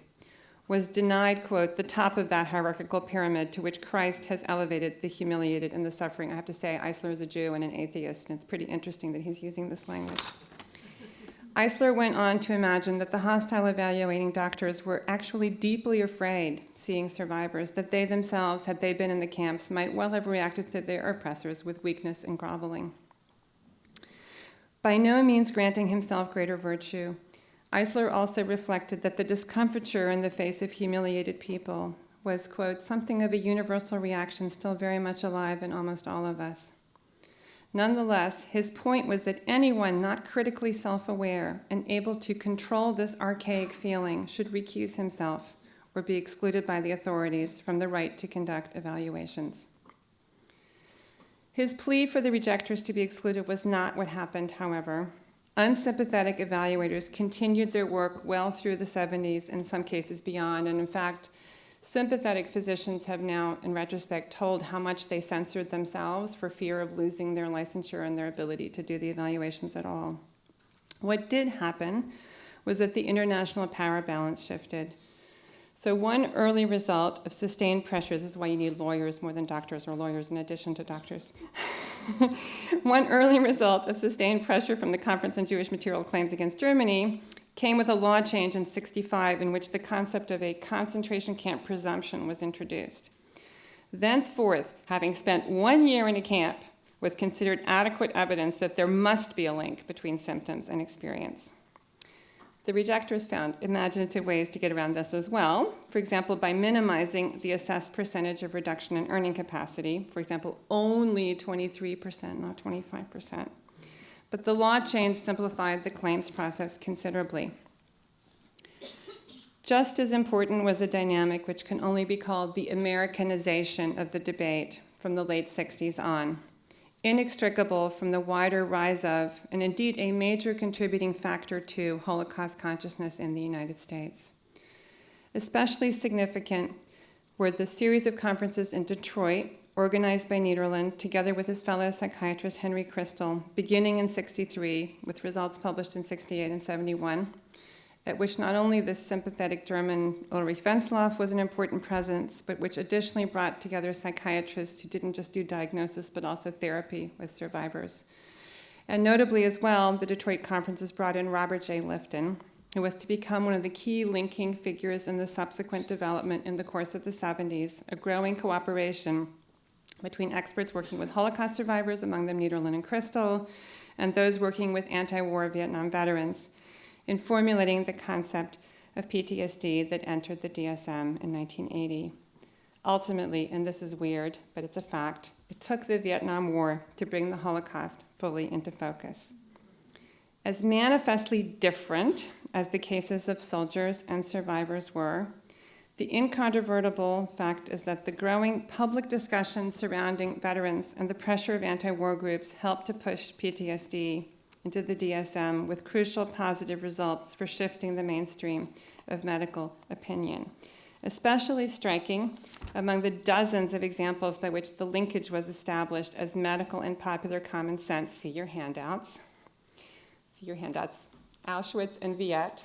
was denied, quote, the top of that hierarchical pyramid to which Christ has elevated the humiliated and the suffering. I have to say, Eisler is a Jew and an atheist, and it's pretty interesting that he's using this language. Eisler went on to imagine that the hostile evaluating doctors were actually deeply afraid, seeing survivors, that they themselves, had they been in the camps, might well have reacted to their oppressors with weakness and groveling. By no means granting himself greater virtue, Eisler also reflected that the discomfiture in the face of humiliated people was, quote, something of a universal reaction still very much alive in almost all of us. Nonetheless, his point was that anyone not critically self-aware and able to control this archaic feeling should recuse himself or be excluded by the authorities from the right to conduct evaluations. His plea for the rejectors to be excluded was not what happened, however. Unsympathetic evaluators continued their work well through the 70s, in some cases beyond, and in fact, sympathetic physicians have now, in retrospect, told how much they censored themselves for fear of losing their licensure and their ability to do the evaluations at all. What did happen was that the international power balance shifted. So one early result of sustained pressure, this is why you need lawyers more than doctors, or lawyers in addition to doctors. One early result of sustained pressure from the Conference on Jewish Material Claims against Germany came with a law change in '65 in which the concept of a concentration camp presumption was introduced. Thenceforth, having spent 1 year in a camp was considered adequate evidence that there must be a link between symptoms and experience. The rejectors found imaginative ways to get around this as well, for example, by minimizing the assessed percentage of reduction in earning capacity, for example, only 23%, not 25%. But the law change simplified the claims process considerably. Just as important was a dynamic which can only be called the Americanization of the debate from the late 60s on. inextricable from the wider rise of, and indeed a major contributing factor to, Holocaust consciousness in the United States. Especially significant were the series of conferences in Detroit, organized by Niederland, together with his fellow psychiatrist Henry Christel, beginning in '63, with results published in '68 and '71, at which not only the sympathetic German Ulrich Wenzlaff was an important presence, but which additionally brought together psychiatrists who didn't just do diagnosis, but also therapy with survivors. And notably as well, the Detroit conferences brought in Robert J. Lifton, who was to become one of the key linking figures in the subsequent development in the course of the '70s, a growing cooperation between experts working with Holocaust survivors, among them Niederland and Christel, and those working with anti-war Vietnam veterans, in formulating the concept of PTSD that entered the DSM in 1980. Ultimately, and this is weird, but it's a fact, it took the Vietnam War to bring the Holocaust fully into focus. As manifestly different as the cases of soldiers and survivors were, the incontrovertible fact is that the growing public discussion surrounding veterans and the pressure of anti-war groups helped to push PTSD into the DSM with crucial positive results for shifting the mainstream of medical opinion. Especially striking among the dozens of examples by which the linkage was established as medical and popular common sense. See your handouts. Auschwitz and Viet.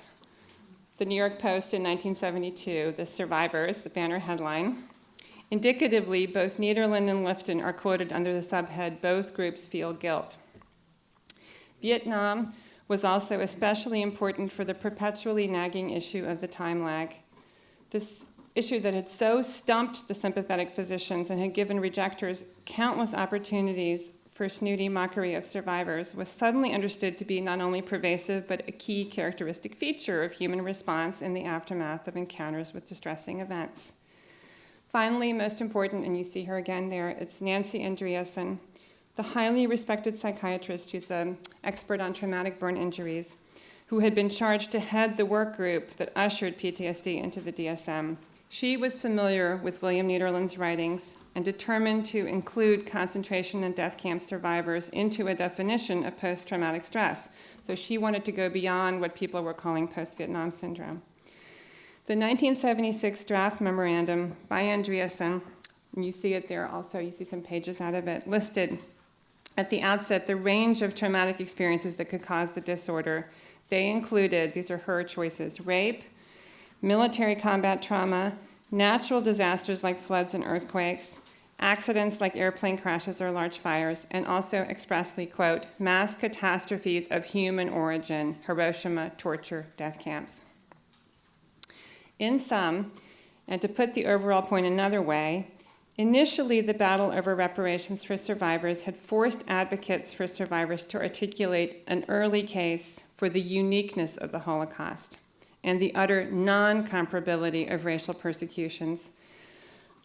The New York Post in 1972, The Survivors, the banner headline. Indicatively, both Niederland and Lifton are quoted under the subhead, "Both groups feel guilt." Vietnam was also especially important for the perpetually nagging issue of the time lag. This issue that had so stumped the sympathetic physicians and had given rejectors countless opportunities for snooty mockery of survivors was suddenly understood to be not only pervasive, but a key characteristic feature of human response in the aftermath of encounters with distressing events. Finally, most important, and you see her again there, it's Nancy Andreasen, the highly respected psychiatrist who's an expert on traumatic burn injuries, who had been charged to head the work group that ushered PTSD into the DSM. She was familiar with William Niederland's writings and determined to include concentration and death camp survivors into a definition of post-traumatic stress. So she wanted to go beyond what people were calling post-Vietnam syndrome. The 1976 draft memorandum by Andreasen, and you see it there also, you see some pages out of it, listed at the outset the range of traumatic experiences that could cause the disorder. They included, these are her choices, rape, military combat trauma, natural disasters like floods and earthquakes, accidents like airplane crashes or large fires, and also expressly, quote, mass catastrophes of human origin, Hiroshima, torture, death camps. In sum, and to put the overall point another way, initially the battle over reparations for survivors had forced advocates for survivors to articulate an early case for the uniqueness of the Holocaust and the utter non-comparability of racial persecutions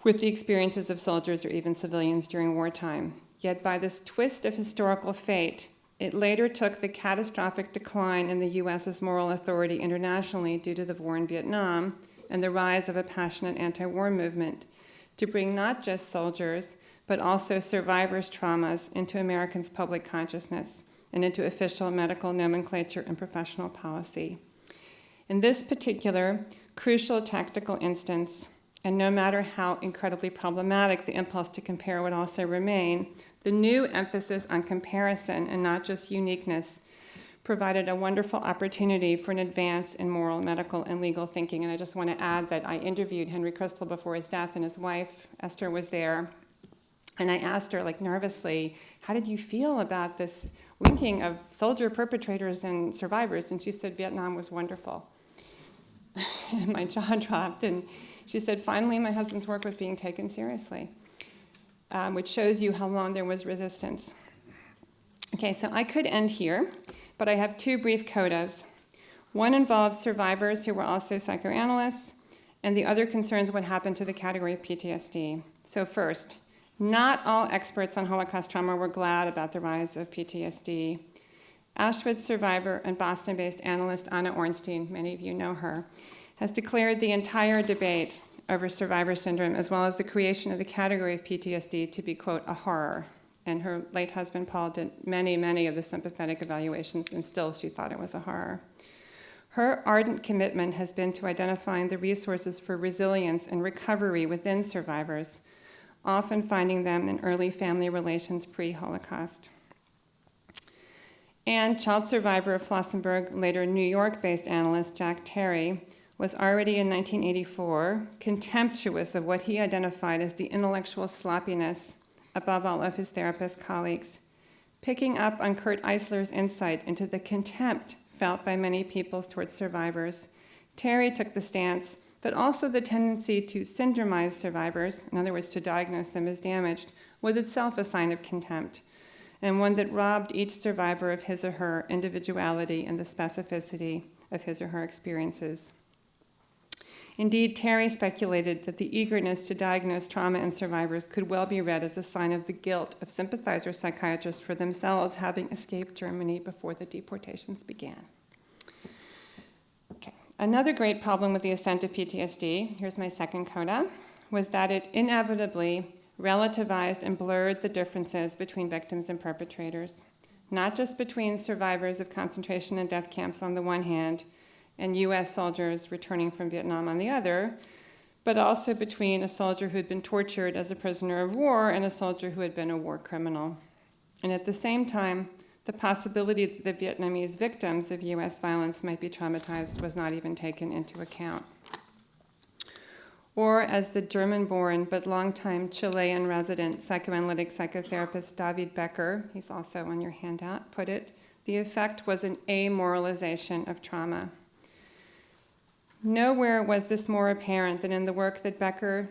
with the experiences of soldiers or even civilians during wartime. Yet by this twist of historical fate, it later took the catastrophic decline in the U.S.'s moral authority internationally due to the war in Vietnam and the rise of a passionate anti-war movement to bring not just soldiers, but also survivors' traumas into Americans' public consciousness and into official medical nomenclature and professional policy. In this particular crucial tactical instance, and no matter how incredibly problematic the impulse to compare would also remain, the new emphasis on comparison and not just uniqueness provided a wonderful opportunity for an advance in moral, medical, and legal thinking. And I just want to add that I interviewed Henry Christel before his death, and his wife, Esther, was there. And I asked her, like, nervously, how did you feel about this linking of soldier perpetrators and survivors? And she said, Vietnam was wonderful. And my jaw dropped, and she said, finally, my husband's work was being taken seriously, which shows you how long there was resistance. Okay, so I could end here, but I have two brief codas. One involves survivors who were also psychoanalysts, and the other concerns what happened to the category of PTSD. So first, not all experts on Holocaust trauma were glad about the rise of PTSD. Auschwitz survivor and Boston-based analyst Anna Ornstein, many of you know her, has declared the entire debate over survivor syndrome, as well as the creation of the category of PTSD, to be, quote, a horror. and her late husband Paul did many, many of the sympathetic evaluations, and still she thought it was a horror. Her ardent commitment has been to identifying the resources for resilience and recovery within survivors, often finding them in early family relations pre-Holocaust. And child survivor of Flossenburg, later New York-based analyst Jack Terry, was already in 1984 contemptuous of what he identified as the intellectual sloppiness, above all, of his therapist colleagues, picking up on Kurt Eisler's insight into the contempt felt by many peoples towards survivors. Terry took the stance that also the tendency to syndromize survivors, in other words, to diagnose them as damaged, was itself a sign of contempt, and one that robbed each survivor of his or her individuality and the specificity of his or her experiences. Indeed, Terry speculated that the eagerness to diagnose trauma in survivors could well be read as a sign of the guilt of sympathizer psychiatrists for themselves having escaped Germany before the deportations began. Okay. Another great problem with the ascent of PTSD, here's my second coda, was that it inevitably relativized and blurred the differences between victims and perpetrators, not just between survivors of concentration and death camps on the one hand and U.S. soldiers returning from Vietnam on the other, but also between a soldier who had been tortured as a prisoner of war and a soldier who had been a war criminal. And at the same time, the possibility that the Vietnamese victims of U.S. violence might be traumatized was not even taken into account. Or, as the German-born but longtime Chilean resident psychoanalytic psychotherapist David Becker, he's also on your handout, put it, the effect was an amoralization of trauma. Nowhere was this more apparent than in the work that Becker,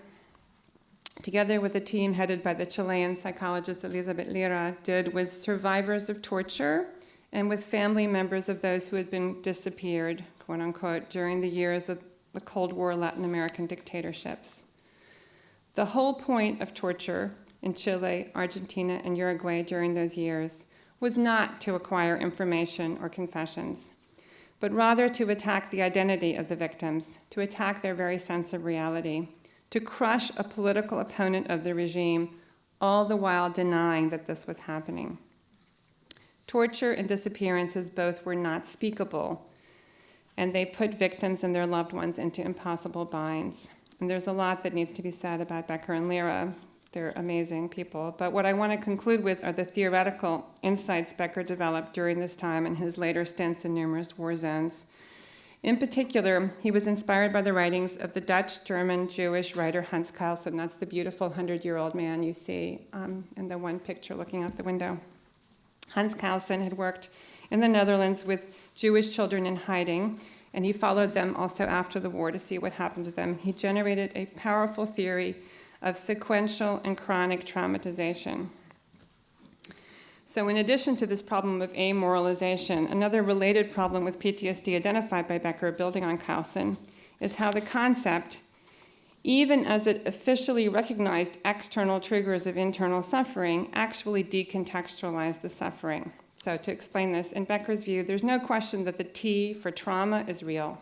together with a team headed by the Chilean psychologist Elizabeth Lira, did with survivors of torture and with family members of those who had been disappeared, quote unquote, during the years of the Cold War Latin American dictatorships. The whole point of torture in Chile, Argentina, and Uruguay during those years was not to acquire information or confessions, but rather to attack the identity of the victims, to attack their very sense of reality, to crush a political opponent of the regime, all the while denying that this was happening. Torture and disappearances both were not speakable, and they put victims and their loved ones into impossible binds. And there's a lot that needs to be said about Becker and Lira. They're amazing people. But what I want to conclude with are the theoretical insights Becker developed during this time and his later stints in numerous war zones. In particular, he was inspired by the writings of the Dutch-German-Jewish writer Hans Kelsen. That's the beautiful 100-year-old man you see in the one picture looking out the window. Hans Kelsen had worked in the Netherlands with Jewish children in hiding, and he followed them also after the war to see what happened to them. He generated a powerful theory of sequential and chronic traumatization. So in addition to this problem of amoralization, another related problem with PTSD identified by Becker, building on Kelsen, is how the concept, even as it officially recognized external triggers of internal suffering, actually decontextualized the suffering. So to explain this, in Becker's view, there's no question that the T for trauma is real,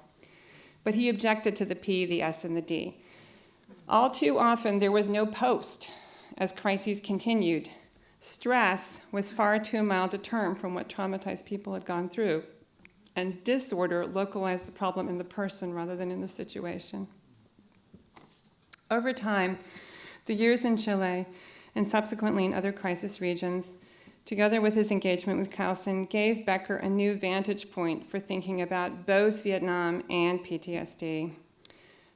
but he objected to the P, the S, and the D. All too often, there was no post as crises continued. Stress was far too mild a term from what traumatized people had gone through, and disorder localized the problem in the person rather than in the situation. Over time, the years in Chile and subsequently in other crisis regions, together with his engagement with Kelsen, gave Becker a new vantage point for thinking about both Vietnam and PTSD.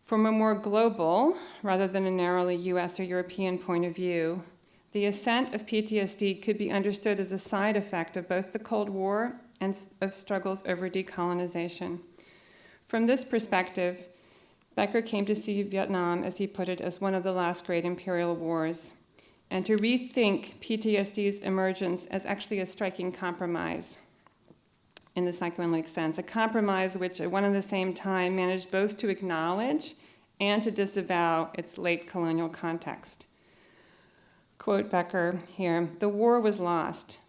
From a more global, rather than a narrowly US or European point of view, the ascent of PTSD could be understood as a side effect of both the Cold War and of struggles over decolonization. From this perspective, Becker came to see Vietnam, as he put it, as one of the last great imperial wars, and to rethink PTSD's emergence as actually a striking compromise in the psychoanalytic sense, a compromise which at one and the same time managed both to acknowledge and to disavow its late colonial context. Quote Becker here, "The war was lost,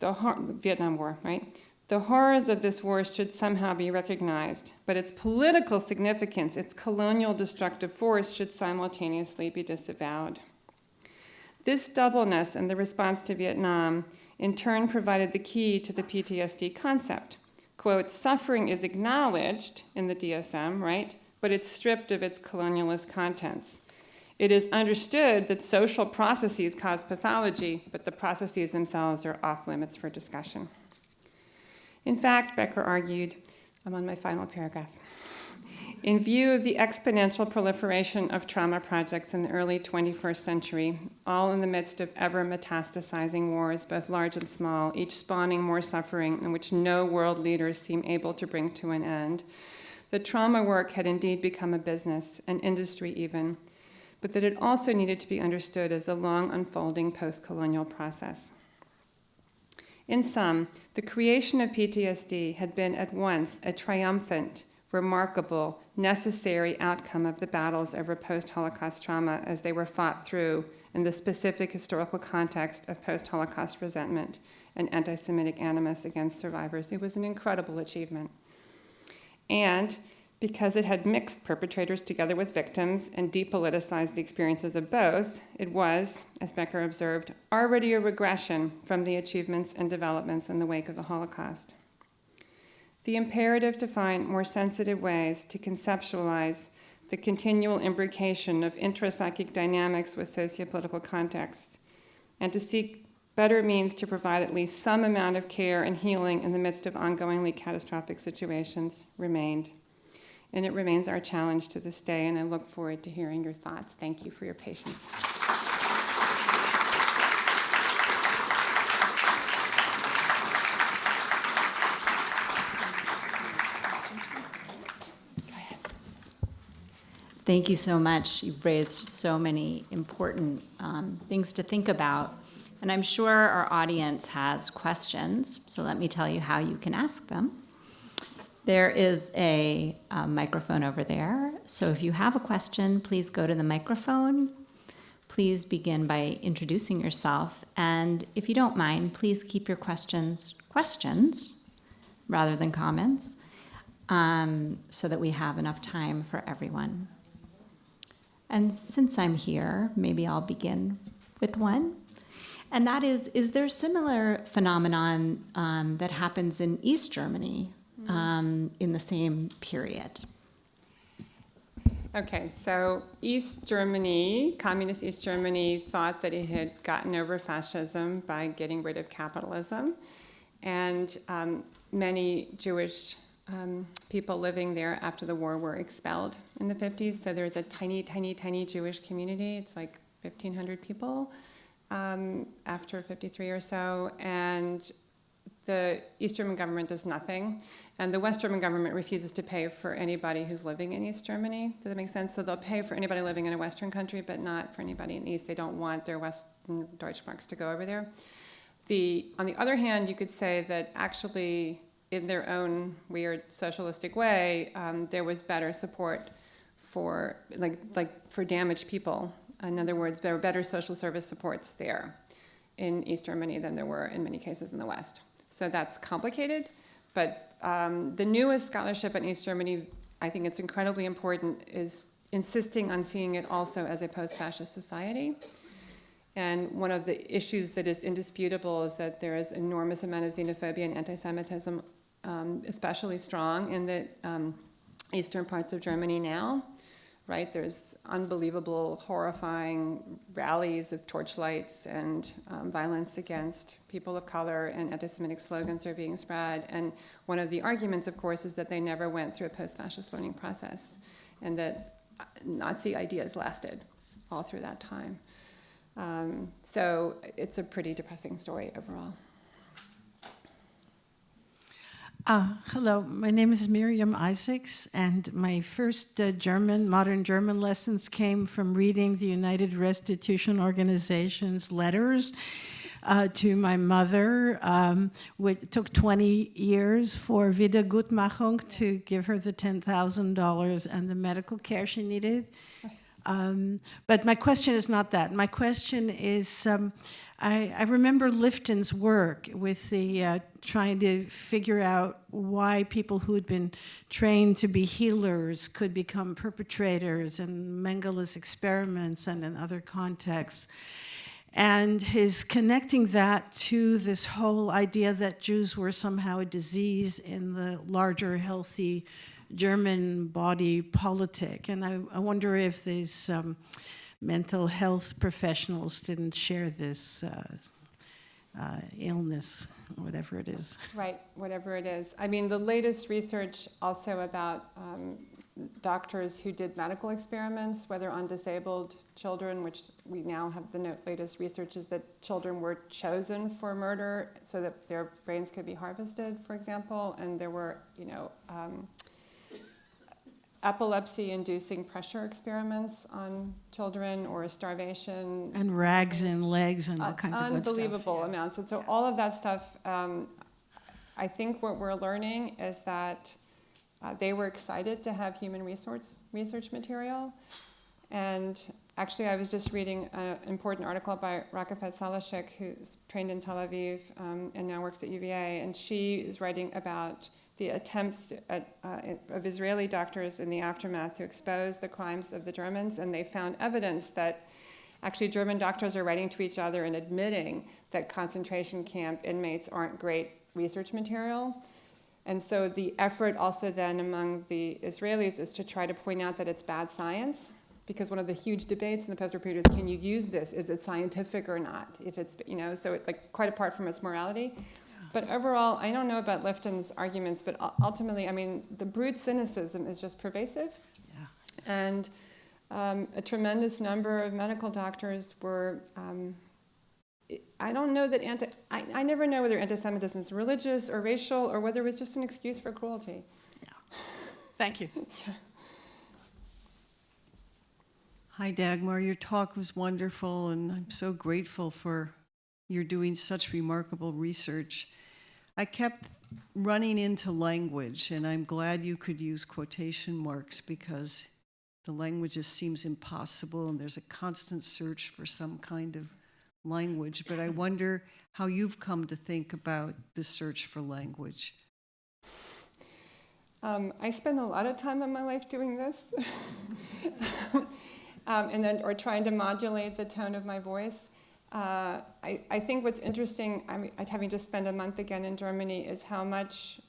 the Vietnam War, right? The horrors of this war should somehow be recognized, but its political significance, its colonial destructive force should simultaneously be disavowed. This doubleness in the response to Vietnam in turn provided the key to the PTSD concept. Quote, suffering is acknowledged in the DSM, right, but it's stripped of its colonialist contents. It is understood that social processes cause pathology, but the processes themselves are off limits for discussion. In fact, Becker argued, I'm on my final paragraph, in view of the exponential proliferation of trauma projects in the early 21st century, all in the midst of ever metastasizing wars, both large and small, each spawning more suffering in which no world leaders seem able to bring to an end, the trauma work had indeed become a business, an industry even, but that it also needed to be understood as a long unfolding post-colonial process. In sum, the creation of PTSD had been at once a triumphant, remarkable, necessary outcome of the battles over post-Holocaust trauma as they were fought through in the specific historical context of post-Holocaust resentment and anti-Semitic animus against survivors. It was an incredible achievement. And because it had mixed perpetrators together with victims and depoliticized the experiences of both, it was, as Becker observed, already a regression from the achievements and developments in the wake of the Holocaust. The imperative to find more sensitive ways to conceptualize the continual imbrication of intrapsychic dynamics with sociopolitical contexts, and to seek better means to provide at least some amount of care and healing in the midst of ongoingly catastrophic situations remained. And it remains our challenge to this day, and I look forward to hearing your thoughts. Thank you for your patience. Thank you so much. You've raised so many important things to think about. And I'm sure our audience has questions, so let me tell you how you can ask them. There is a microphone over there, so if you have a question, please go to the microphone. Please begin by introducing yourself, and if you don't mind, please keep your questions rather than comments, so that we have enough time for everyone. And since I'm here, maybe I'll begin with one. And that is there a similar phenomenon that happens in East Germany in the same period? Okay, so East Germany, communist East Germany, thought that it had gotten over fascism by getting rid of capitalism. And many Jewish people living there after the war were expelled in the 50s. So there's a tiny, tiny, tiny Jewish community. It's like 1,500 people after 53 or so. And the East German government does nothing. And the West German government refuses to pay for anybody who's living in East Germany. Does that make sense? So they'll pay for anybody living in a Western country, but not for anybody in the East. They don't want their Western Deutschmarks to go over there. On the other hand, you could say that actually, in their own weird socialistic way, there was better support for for damaged people. In other words, there were better social service supports there in East Germany than there were in many cases in the West. So that's complicated, but the newest scholarship in East Germany, I think it's incredibly important, is insisting on seeing it also as a post-fascist society. And one of the issues that is indisputable is that there is an enormous amount of xenophobia and anti-Semitism, especially strong in the eastern parts of Germany now, right? There's unbelievable, horrifying rallies of torchlights and violence against people of color, and anti-Semitic slogans are being spread. And one of the arguments, of course, is that they never went through a post-fascist learning process, and that Nazi ideas lasted all through that time. So it's a pretty depressing story overall. Hello, my name is Miriam Isaacs, and my first modern German lessons came from reading the United Restitution Organization's letters to my mother. It took 20 years for Wiedergutmachung to give her the $10,000 and the medical care she needed. But my question is not that. My question is, I remember Lifton's work with the trying to figure out why people who had been trained to be healers could become perpetrators, and Mengele's experiments and in other contexts. and his connecting that to this whole idea that Jews were somehow a disease in the larger, healthy German body politic. And I wonder if these mental health professionals didn't share this illness, whatever it is. Right, whatever it is. I mean, the latest research also about doctors who did medical experiments, whether on disabled children, which we now have the latest research is that children were chosen for murder so that their brains could be harvested, for example, and there were, epilepsy-inducing pressure experiments on children or starvation. And rags and legs and all kinds of good stuff. Unbelievable amounts. And so all of that stuff, I think what we're learning is that they were excited to have human research material. And actually, I was just reading an important article by Rakafet Salashik, who's trained in Tel Aviv and now works at UVA, and she is writing about the attempts of Israeli doctors in the aftermath to expose the crimes of the Germans, and they found evidence that actually German doctors are writing to each other and admitting that concentration camp inmates aren't great research material. And so the effort also then among the Israelis is to try to point out that it's bad science, because one of the huge debates in the post-war period is, can you use this? Is it scientific or not? If it's, so it's like quite apart from its morality. But overall, I don't know about Lifton's arguments, but ultimately, I mean, the brute cynicism is just pervasive. Yeah. And a tremendous number of medical doctors were, I don't know that I never know whether anti-Semitism is religious or racial or whether it was just an excuse for cruelty. Yeah. Thank you. Yeah. Hi, Dagmar. Your talk was wonderful, and I'm so grateful for you're doing such remarkable research. I kept running into language, and I'm glad you could use quotation marks because the language just seems impossible, and there's a constant search for some kind of language. But I wonder how you've come to think about the search for language. I spend a lot of time in my life doing this, or trying to modulate the tone of my voice. I think what's interesting, having just spent a month again in Germany, is how much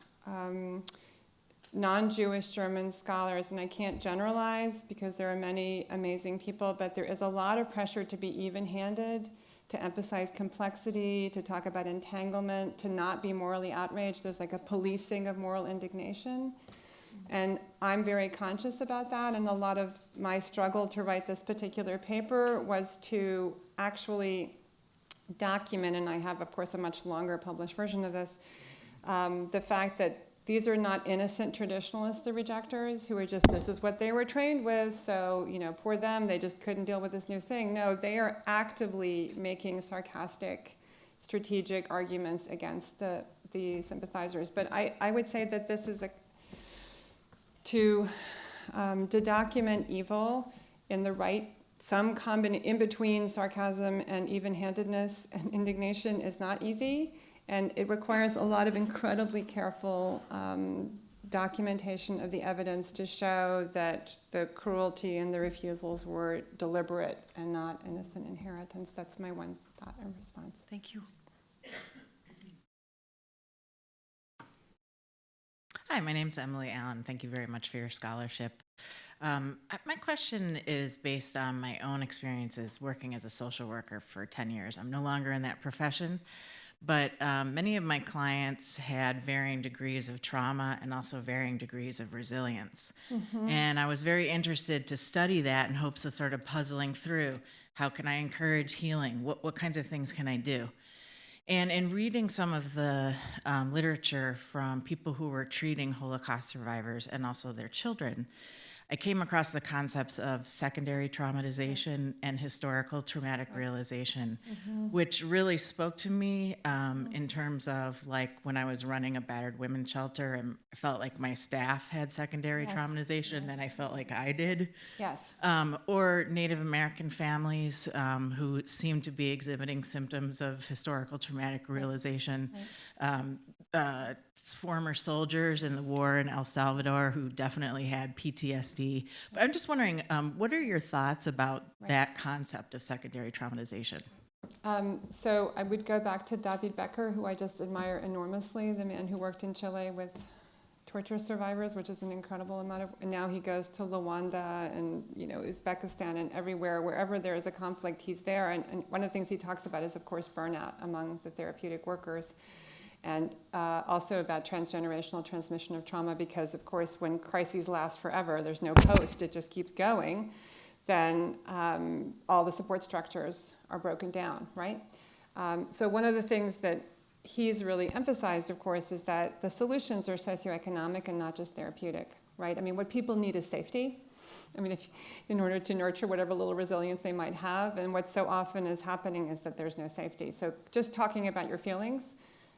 non-Jewish German scholars, and I can't generalize because there are many amazing people, but there is a lot of pressure to be even-handed, to emphasize complexity, to talk about entanglement, to not be morally outraged. There's like a policing of moral indignation. And I'm very conscious about that, and a lot of my struggle to write this particular paper was to actually document, and I have, of course, a much longer published version of this, the fact that these are not innocent traditionalists, the rejectors, who are just, this is what they were trained with, so, poor them, they just couldn't deal with this new thing. No, they are actively making sarcastic, strategic arguments against the sympathizers. But I would say that this is to document evil in the right, in between sarcasm and even-handedness and indignation is not easy, and it requires a lot of incredibly careful documentation of the evidence to show that the cruelty and the refusals were deliberate and not innocent inheritance. That's my one thought and response. Thank you. Hi, my name's Emily Allen. Thank you very much for your scholarship. My question is based on my own experiences working as a social worker for 10 years. I'm no longer in that profession, but many of my clients had varying degrees of trauma and also varying degrees of resilience. Mm-hmm. And I was very interested to study that in hopes of sort of puzzling through, how can I encourage healing? What kinds of things can I do? And in reading some of the literature from people who were treating Holocaust survivors and also their children, I came across the concepts of secondary traumatization and historical traumatic realization, which really spoke to me in terms of like when I was running a battered women's shelter and I felt like my staff had secondary traumatization and I felt like I did. Yes. Or Native American families who seemed to be exhibiting symptoms of historical traumatic realization. Former soldiers in the war in El Salvador who definitely had PTSD. But I'm just wondering, what are your thoughts about that concept of secondary traumatization? So I would go back to David Becker, who I just admire enormously, the man who worked in Chile with torture survivors, which is an incredible amount of, and now he goes to Rwanda and, Uzbekistan and everywhere, wherever there is a conflict, he's there. And one of the things he talks about is, of course, burnout among the therapeutic workers, and also about transgenerational transmission of trauma, because, of course, when crises last forever, there's no post, it just keeps going, then all the support structures are broken down, right? So one of the things that he's really emphasized, of course, is that the solutions are socioeconomic and not just therapeutic, right? I mean, what people need is safety. I mean, in order to nurture whatever little resilience they might have, and what so often is happening is that there's no safety. So just talking about your feelings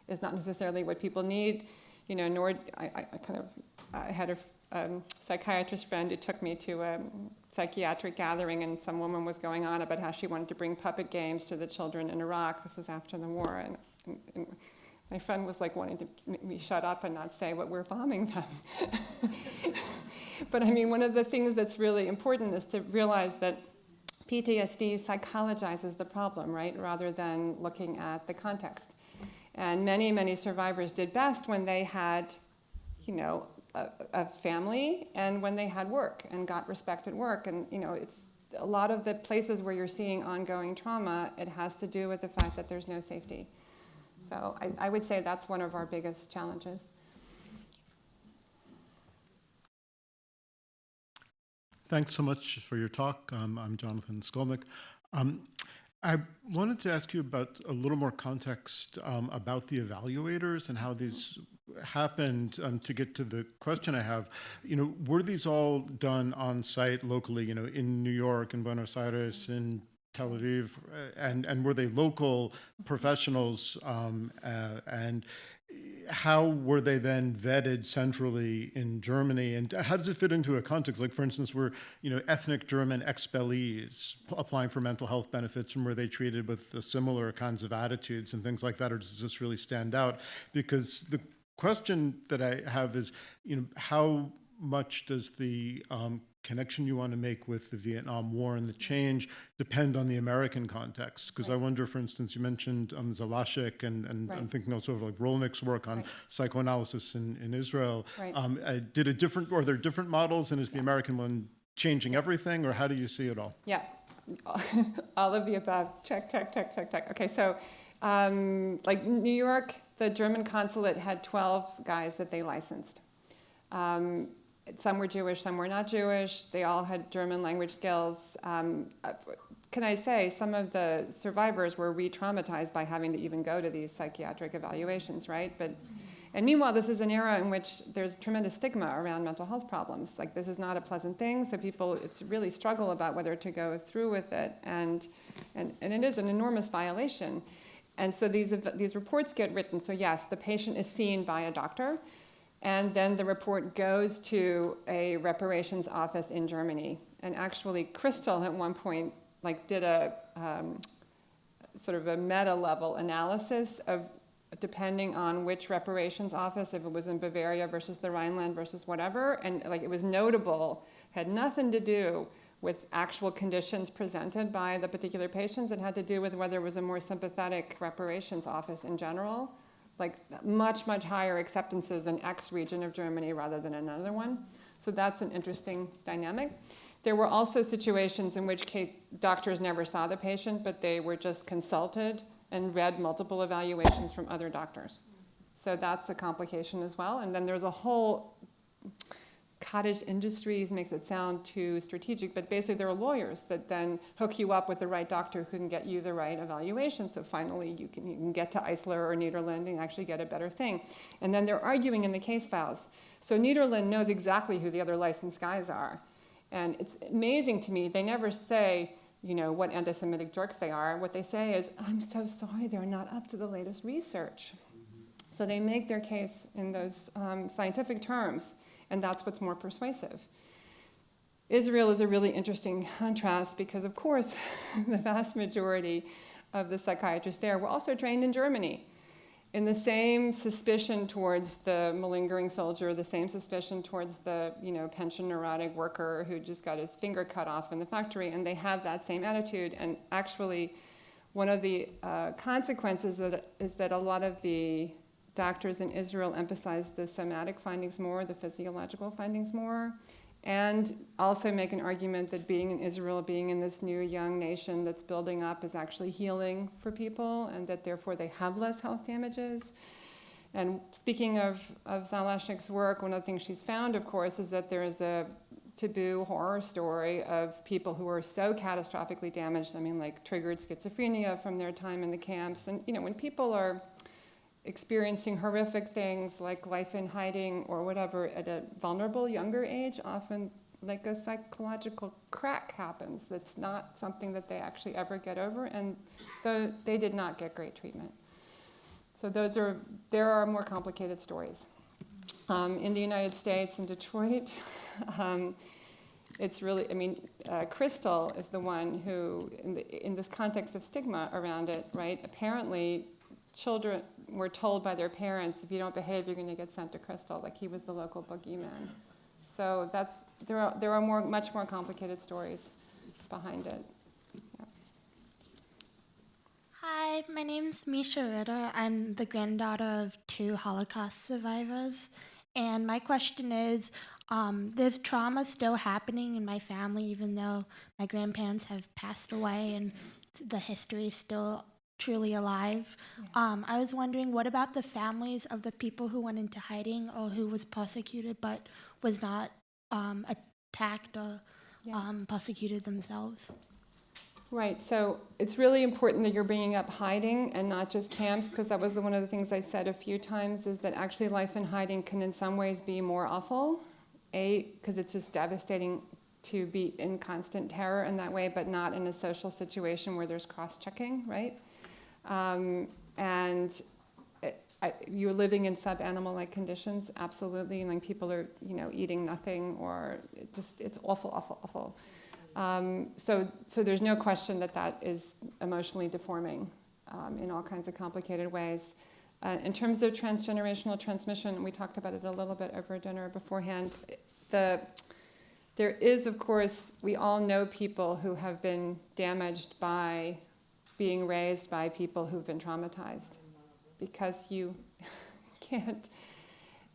is not necessarily what people need, nor, I had a psychiatrist friend who took me to a psychiatric gathering, and some woman was going on about how she wanted to bring puppet games to the children in Iraq. This is after the war, and my friend was like wanting to make me shut up and not say what we're bombing them. But I mean, one of the things that's really important is to realize that PTSD psychologizes the problem, right, rather than looking at the context. And many, many survivors did best when they had, a family and when they had work and got respect at work. And, it's a lot of the places where you're seeing ongoing trauma, it has to do with the fact that there's no safety. So I would say that's one of our biggest challenges. Thanks so much for your talk. I'm Jonathan Skolnick. I wanted to ask you about a little more context about the evaluators and how these happened to get to the question I have. Were these all done on site locally, in New York, in Buenos Aires, in Tel Aviv, and were they local professionals, and how were they then vetted centrally in Germany, and how does it fit into a context? Like, for instance, were ethnic German expellees applying for mental health benefits, and were they treated with the similar kinds of attitudes and things like that, or does this really stand out? Because the question that I have is, how much does the connection you want to make with the Vietnam War and the change depend on the American context? Because I wonder, for instance, you mentioned Zalashik, and I'm thinking also of like Rolnick's work on psychoanalysis in Israel. Are there different models, and is the American one changing everything, or how do you see it all? Yeah, all of the above. Check. Okay, so like New York, the German consulate had 12 guys that they licensed. Some were Jewish, some were not Jewish. They all had German language skills. Can I say some of the survivors were re-traumatized by having to even go to these psychiatric evaluations, right? And meanwhile, this is an era in which there's tremendous stigma around mental health problems. Like, this is not a pleasant thing, so people really struggle about whether to go through with it, and it is an enormous violation. And so these reports get written. So yes, the patient is seen by a doctor, and then the report goes to a reparations office in Germany. And actually, Crystal at one point did a sort of a meta-level analysis of, depending on which reparations office, if it was in Bavaria versus the Rhineland versus whatever, and it was notable, had nothing to do with actual conditions presented by the particular patients. It had to do with whether it was a more sympathetic reparations office in general, much, much higher acceptances in X region of Germany rather than another one. So that's an interesting dynamic. There were also situations in which doctors never saw the patient, but they were just consulted and read multiple evaluations from other doctors. So that's a complication as well. And then there's a whole cottage industries, makes it sound too strategic, but basically there are lawyers that then hook you up with the right doctor who can get you the right evaluation. So finally you can get to Eisler or Niederland and actually get a better thing. And then they're arguing in the case files. So Niederland knows exactly who the other licensed guys are. And it's amazing to me, they never say, what anti-Semitic jerks they are. What they say is, I'm so sorry, they're not up to the latest research. So they make their case in those scientific terms, and that's what's more persuasive. Israel is a really interesting contrast because, of course, the vast majority of the psychiatrists there were also trained in Germany. In the same suspicion towards the malingering soldier, the same suspicion towards the pension neurotic worker who just got his finger cut off in the factory, and they have that same attitude. And actually, one of the consequences is that a lot of the doctors in Israel emphasize the somatic findings more, the physiological findings more, and also make an argument that being in Israel, being in this new young nation that's building up, is actually healing for people, and that therefore they have less health damages. And speaking of Zalashnik's work, one of the things she's found, of course, is that there is a taboo horror story of people who are so catastrophically damaged, I mean, like triggered schizophrenia from their time in the camps. And, you know, when people are experiencing horrific things like life in hiding or whatever at a vulnerable younger age, often like a psychological crack happens that's not something that they actually ever get over, and they did not get great treatment. So there are more complicated stories. In the United States, in Detroit, it's really, I mean, Crystal is the one who, in this context of stigma around it, right? Apparently, children were told by their parents, if you don't behave, you're going to get sent to Crystal, like he was the local boogeyman. So there are much more complicated stories behind it. Yeah. Hi, my name's Misha Ritter. I'm the granddaughter of 2 Holocaust survivors. And my question is, there's trauma still happening in my family, even though my grandparents have passed away and the history is still truly alive. Yeah. I was wondering, what about the families of the people who went into hiding or who was persecuted but was not attacked or persecuted themselves? Right, so it's really important that you're bringing up hiding and not just camps, because that was one of the things I said a few times, is that actually life in hiding can in some ways be more awful, because it's just devastating to be in constant terror in that way, but not in a social situation where there's cross-checking, right? And you're living in sub-animal-like conditions, absolutely, and like people are, you know, eating nothing, or it's awful, awful, awful. So there's no question that is emotionally deforming in all kinds of complicated ways. In terms of transgenerational transmission, we talked about it a little bit over dinner beforehand. There is, of course, we all know people who have been damaged by being raised by people who've been traumatized, because you can't,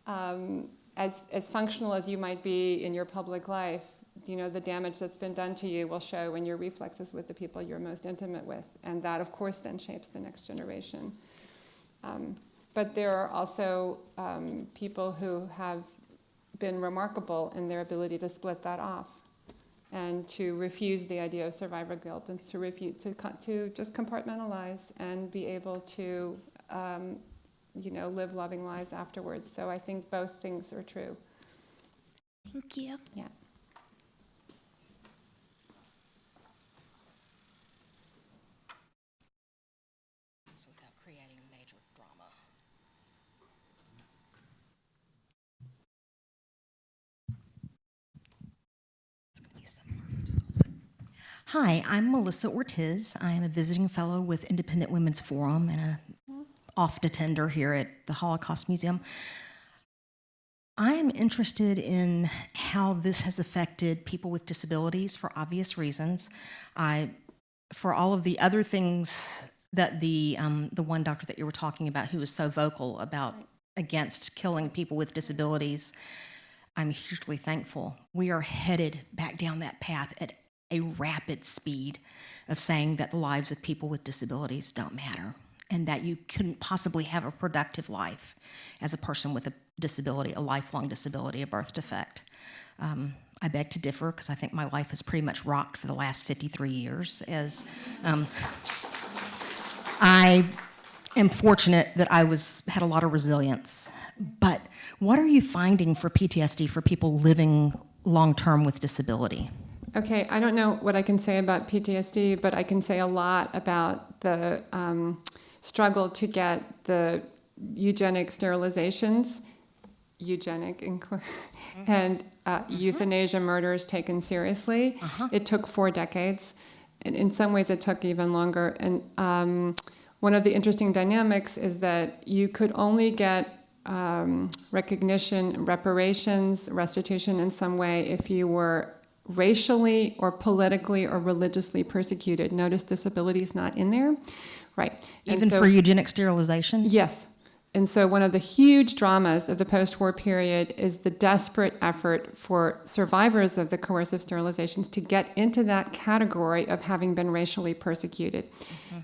as functional as you might be in your public life, you know, the damage that's been done to you will show in your reflexes with the people you're most intimate with, and that, of course, then shapes the next generation. But there are also people who have been remarkable in their ability to split that off and to refuse the idea of survivor guilt, and to refuse to just compartmentalize and be able to, you know, live loving lives afterwards. So I think both things are true. Thank you. Yeah. Without creating major drama. Hi, I'm Melissa Ortiz. I am a visiting fellow with Independent Women's Forum and a oft-attender here at the Holocaust Museum. I am interested in how this has affected people with disabilities for obvious reasons. For all of the other things that the one doctor that you were talking about, who was so vocal about against killing people with disabilities, I'm hugely thankful. We are headed back down that path at a rapid speed of saying that the lives of people with disabilities don't matter, and that you couldn't possibly have a productive life as a person with a disability, a lifelong disability, a birth defect. I beg to differ, because I think my life has pretty much rocked for the last 53 years. As I am fortunate that I had a lot of resilience. But what are you finding for PTSD for people living long-term with disability? Okay, I don't know what I can say about PTSD, but I can say a lot about the struggle to get the eugenic sterilizations, and euthanasia murders taken seriously. It took 4 decades, and in some ways it took even longer. And one of the interesting dynamics is that you could only get recognition, reparations, restitution in some way if you were racially or politically or religiously persecuted. Notice disability is not in there, right? And Even so- for eugenic sterilization? Yes. And so one of the huge dramas of the post-war period is the desperate effort for survivors of the coercive sterilizations to get into that category of having been racially persecuted.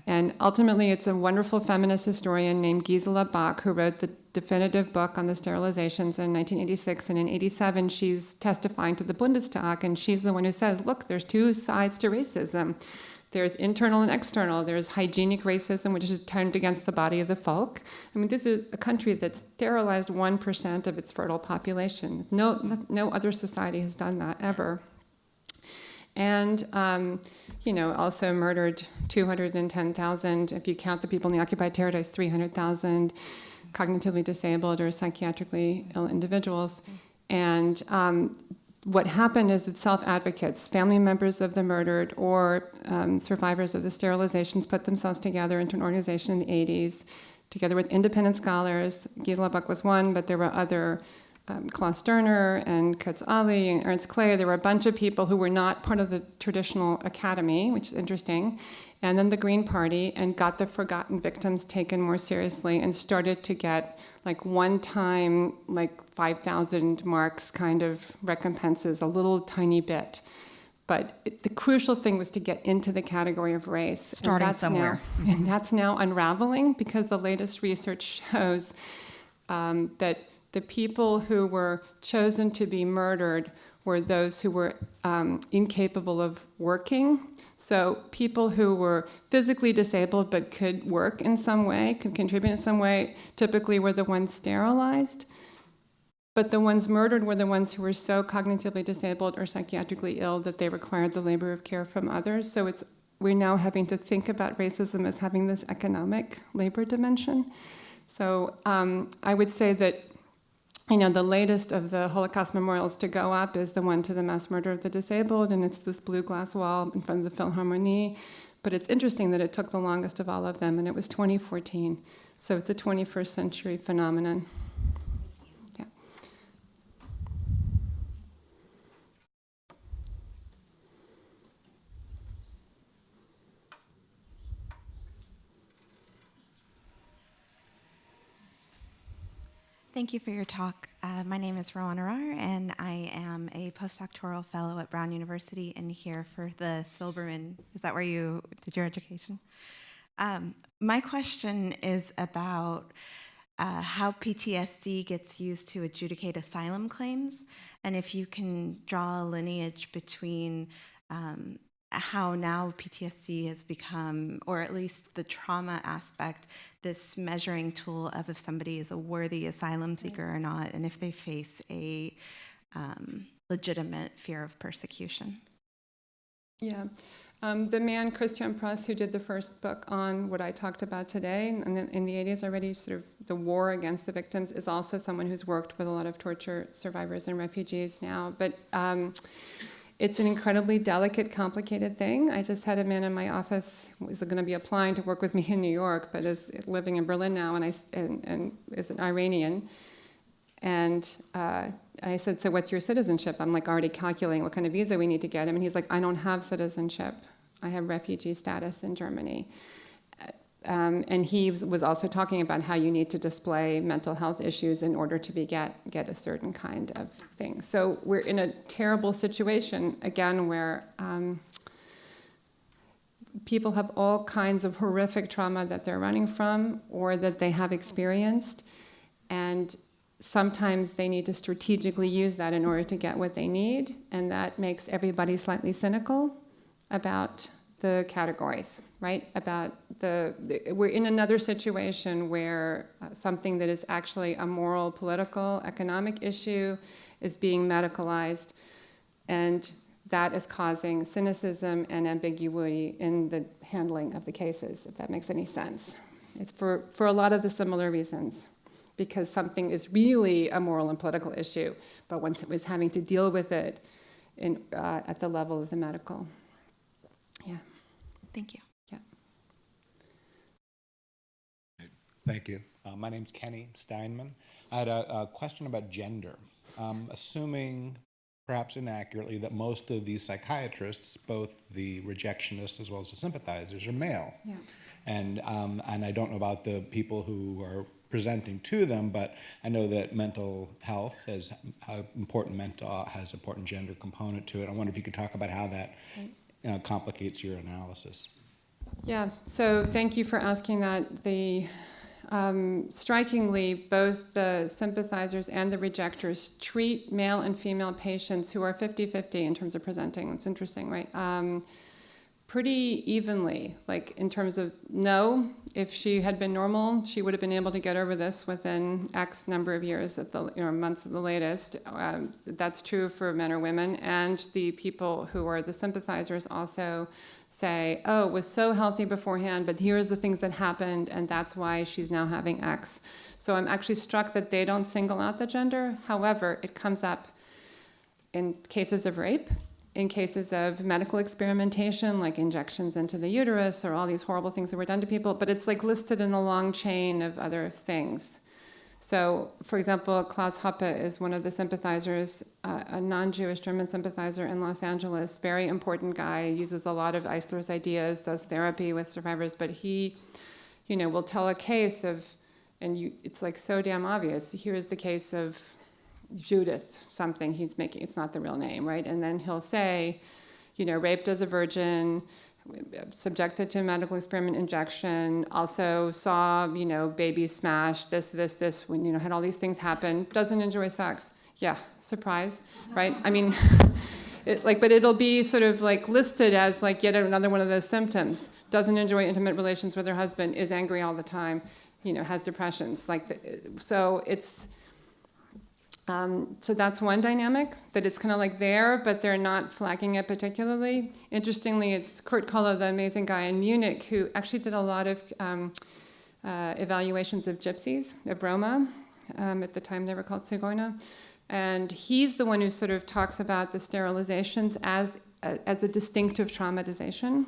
And ultimately, it's a wonderful feminist historian named Gisela Bach who wrote the definitive book on the sterilizations in 1986. And in 87, she's testifying to the Bundestag, and she's the one who says, look, there's two sides to racism. There's internal and external. There's hygienic racism, which is turned against the body of the folk. I mean, this is a country that's sterilized 1% of its fertile population. No other society has done that ever. And, also murdered 210,000. If you count the people in the occupied territories, 300,000 cognitively disabled or psychiatrically ill individuals. And what happened is that self-advocates, family members of the murdered or survivors of the sterilizations, put themselves together into an organization in the 80s, together with independent scholars. Gisela Buck was one, but there were other, Klaus Stirner and Kutz Ali and Ernst Clay. There were a bunch of people who were not part of the traditional academy, which is interesting, and then the Green Party, and got the forgotten victims taken more seriously and started to get like one-time, like 5,000 marks kind of recompenses, a little tiny bit. But the crucial thing was to get into the category of race. Starting somewhere. And that's now unraveling because the latest research shows that the people who were chosen to be murdered were those who were incapable of working. So people who were physically disabled but could work in some way, could contribute in some way, typically were the ones sterilized. But the ones murdered were the ones who were so cognitively disabled or psychiatrically ill that they required the labor of care from others. So we're now having to think about racism as having this economic labor dimension. So I would say that the latest of the Holocaust memorials to go up is the one to the mass murder of the disabled, and it's this blue glass wall in front of the Philharmonie. But it's interesting that it took the longest of all of them, and it was 2014. So it's a 21st century phenomenon. Yeah. Thank you for your talk. My name is Rowan Arar, and I am a postdoctoral fellow at Brown University and here for the Silberman. Is that where you did your education? My question is about how PTSD gets used to adjudicate asylum claims, and if you can draw a lineage between how now PTSD has become, or at least the trauma aspect, this measuring tool of if somebody is a worthy asylum seeker or not, and if they face a legitimate fear of persecution. Yeah. The man, Christian Press, who did the first book on what I talked about today, and in the 80s already, sort of the war against the victims, is also someone who's worked with a lot of torture survivors and refugees now. But it's an incredibly delicate, complicated thing. I just had a man in my office who was going to be applying to work with me in New York, but is living in Berlin now, and is an Iranian. And I said, so what's your citizenship? I'm like already calculating what kind of visa we need to get him. And he's like, I don't have citizenship. I have refugee status in Germany. And he was also talking about how you need to display mental health issues in order to get a certain kind of thing. So we're in a terrible situation, again, where people have all kinds of horrific trauma that they're running from or that they have experienced. And sometimes they need to strategically use that in order to get what they need. And that makes everybody slightly cynical about the categories, right? About we're in another situation where something that is actually a moral, political, economic issue is being medicalized, and that is causing cynicism and ambiguity in the handling of the cases, if that makes any sense. It's for a lot of the similar reasons, because something is really a moral and political issue, but one was having to deal with it at the level of the medical. Yeah. Thank you. Yeah. Thank you. My name's Kenny Steinman. I had a question about gender. Assuming perhaps inaccurately, that most of these psychiatrists, both the rejectionists as well as the sympathizers, are male. Yeah. And I don't know about the people who are presenting to them, but I know that mental health has important gender component to it. I wonder if you could talk about how that complicates your analysis. Yeah, so thank you for asking that. Strikingly, both the sympathizers and the rejectors treat male and female patients who are 50-50 in terms of presenting. It's interesting, right? Pretty evenly, like in terms of no, if she had been normal, she would have been able to get over this within X number of years, at the months at the latest. That's true for men or women, and the people who are the sympathizers also say, oh, it was so healthy beforehand, but here's the things that happened, and that's why she's now having X. So I'm actually struck that they don't single out the gender. However, it comes up in cases of rape, in cases of medical experimentation, like injections into the uterus or all these horrible things that were done to people, but it's like listed in a long chain of other things. So, for example, Klaus Hoppe is one of the sympathizers, a non-Jewish German sympathizer in Los Angeles, very important guy, uses a lot of Eisler's ideas, does therapy with survivors, but he, will tell a case of, it's like so damn obvious, here's the case of Judith, something he's making, it's not the real name, right? And then he'll say, raped as a virgin, subjected to medical experiment injection, also saw, baby smash, this, when, had all these things happen, doesn't enjoy sex. Yeah, surprise, right? I mean, but it'll be sort of like listed as like yet another one of those symptoms. Doesn't enjoy intimate relations with her husband, is angry all the time, has depressions. So it's, so that's one dynamic, that it's kind of like there, but they're not flagging it particularly. Interestingly, it's Kurt Koller, the amazing guy in Munich, who actually did a lot of evaluations of gypsies, of Roma. At the time they were called Zigeuner. And he's the one who sort of talks about the sterilizations as a distinctive traumatization,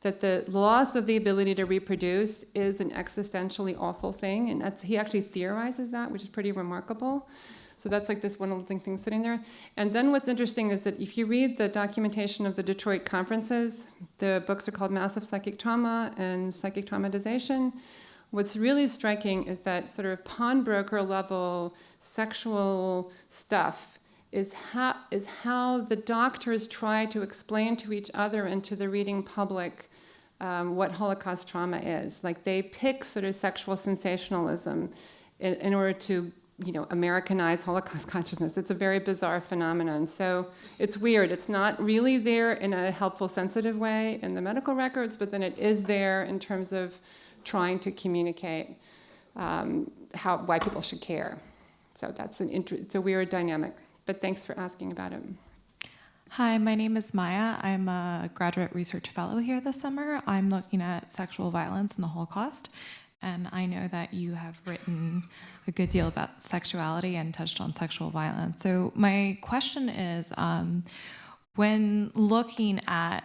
that the loss of the ability to reproduce is an existentially awful thing, and he actually theorizes that, which is pretty remarkable. So that's like this one little thing sitting there. And then what's interesting is that if you read the documentation of the Detroit conferences, the books are called Massive Psychic Trauma and Psychic Traumatization. What's really striking is that sort of pawnbroker level sexual stuff is how the doctors try to explain to each other and to the reading public what Holocaust trauma is. Like they pick sort of sexual sensationalism in order to Americanize Holocaust consciousness. It's a very bizarre phenomenon. So it's weird. It's not really there in a helpful, sensitive way in the medical records, but then it is there in terms of trying to communicate why people should care. So that's it's a weird dynamic. But thanks for asking about it. Hi, my name is Maya. I'm a graduate research fellow here this summer. I'm looking at sexual violence in the Holocaust. And I know that you have written a good deal about sexuality and touched on sexual violence. So my question is, when looking at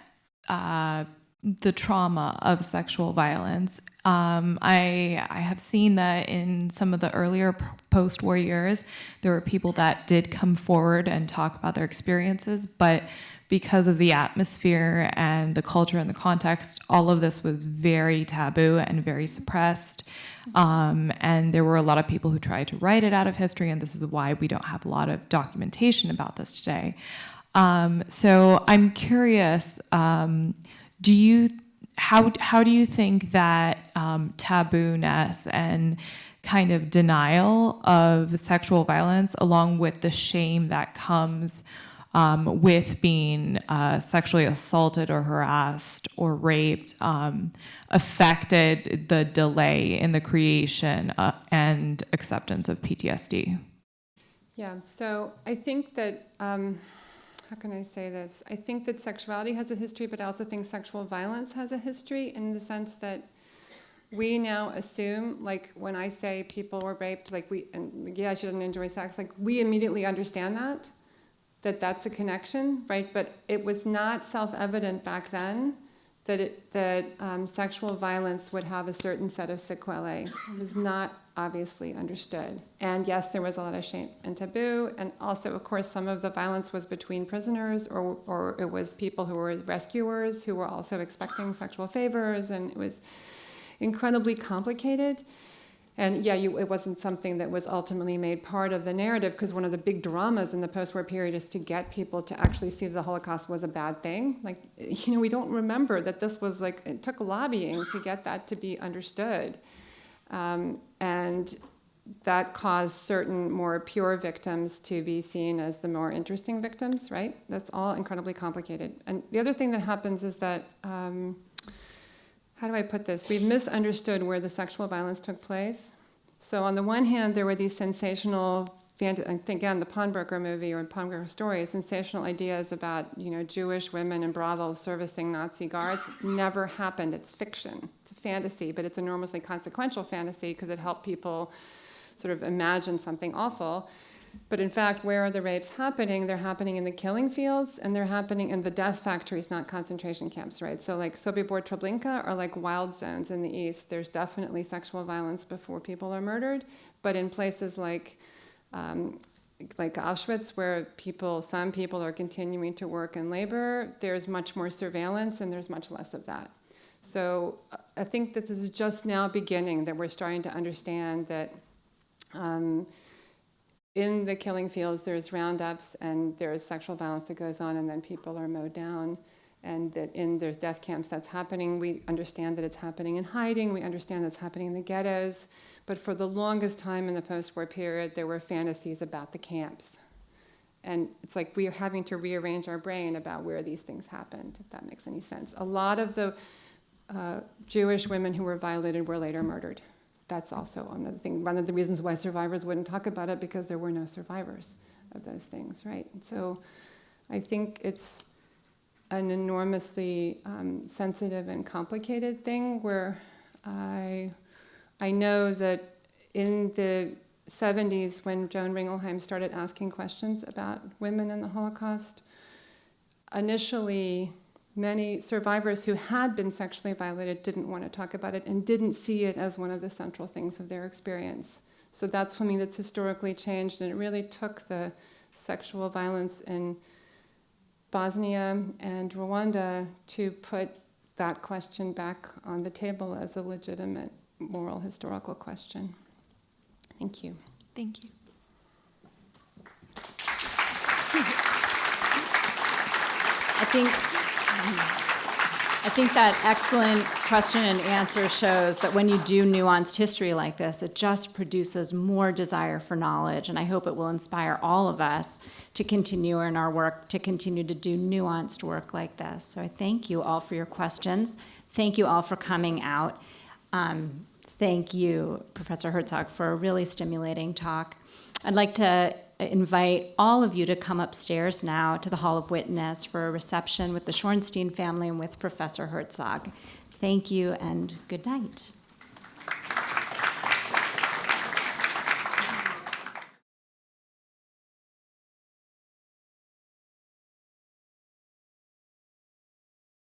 the trauma of sexual violence, I have seen that in some of the earlier post-war years, there were people that did come forward and talk about their experiences, but because of the atmosphere and the culture and the context, all of this was very taboo and very suppressed. And there were a lot of people who tried to write it out of history, and this is why we don't have a lot of documentation about this today. So I'm curious, how do you think that taboo-ness and kind of denial of sexual violence, along with the shame that comes with being sexually assaulted or harassed or raped, affected the delay in the creation and acceptance of PTSD? Yeah, so I think that, how can I say this? I think that sexuality has a history, but I also think sexual violence has a history in the sense that we now assume, like when I say people were raped, she didn't enjoy sex, like we immediately understand that that's a connection, right? But it was not self-evident back then that sexual violence would have a certain set of sequelae. It was not obviously understood. And yes, there was a lot of shame and taboo, and also, of course, some of the violence was between prisoners, or it was people who were rescuers who were also expecting sexual favors, and it was incredibly complicated. And yeah, it wasn't something that was ultimately made part of the narrative, because one of the big dramas in the post-war period is to get people to actually see the Holocaust was a bad thing. Like, we don't remember that this was like, it took lobbying to get that to be understood. And that caused certain more pure victims to be seen as the more interesting victims, right? That's all incredibly complicated. And the other thing that happens is that, how do I put this? We've misunderstood where the sexual violence took place. So on the one hand, there were these sensational, I think again, the pawnbroker movie or pawnbroker story, sensational ideas about, Jewish women in brothels servicing Nazi guards. Never happened. It's fiction. It's a fantasy, but it's enormously consequential fantasy because it helped people sort of imagine something awful. But in fact, where are the rapes happening? They're happening in the killing fields, and they're happening in the death factories, not concentration camps, right? So like Sobibor Treblinka are like wild zones in the East. There's definitely sexual violence before people are murdered. But in places like Auschwitz, where some people are continuing to work and labor, there's much more surveillance, and there's much less of that. So I think that this is just now beginning, that we're starting to understand that in the killing fields, there's roundups and there's sexual violence that goes on, and then people are mowed down, and that there's death camps that's happening. We understand that it's happening in hiding. We understand that's happening in the ghettos. But for the longest time in the post-war period, there were fantasies about the camps. And it's like we are having to rearrange our brain about where these things happened, if that makes any sense. A lot of the Jewish women who were violated were later murdered. That's also another thing. One of the reasons why survivors wouldn't talk about it, because there were no survivors of those things, right? So I think it's an enormously sensitive and complicated thing where I know that in the 70s, when Joan Ringelheim started asking questions about women in the Holocaust, initially many survivors who had been sexually violated didn't want to talk about it and didn't see it as one of the central things of their experience. So that's something that's historically changed, and it really took the sexual violence in Bosnia and Rwanda to put that question back on the table as a legitimate moral historical question. Thank you. Thank you. I think that excellent question and answer shows that when you do nuanced history like this, it just produces more desire for knowledge, and I hope it will inspire all of us to continue in our work, to continue to do nuanced work like this. So I thank you all for your questions. Thank you all for coming out. Thank you, Professor Herzog, for a really stimulating talk. I'd like to invite all of you to come upstairs now to the Hall of Witness for a reception with the Shorenstein family and with Professor Herzog. Thank you and good night.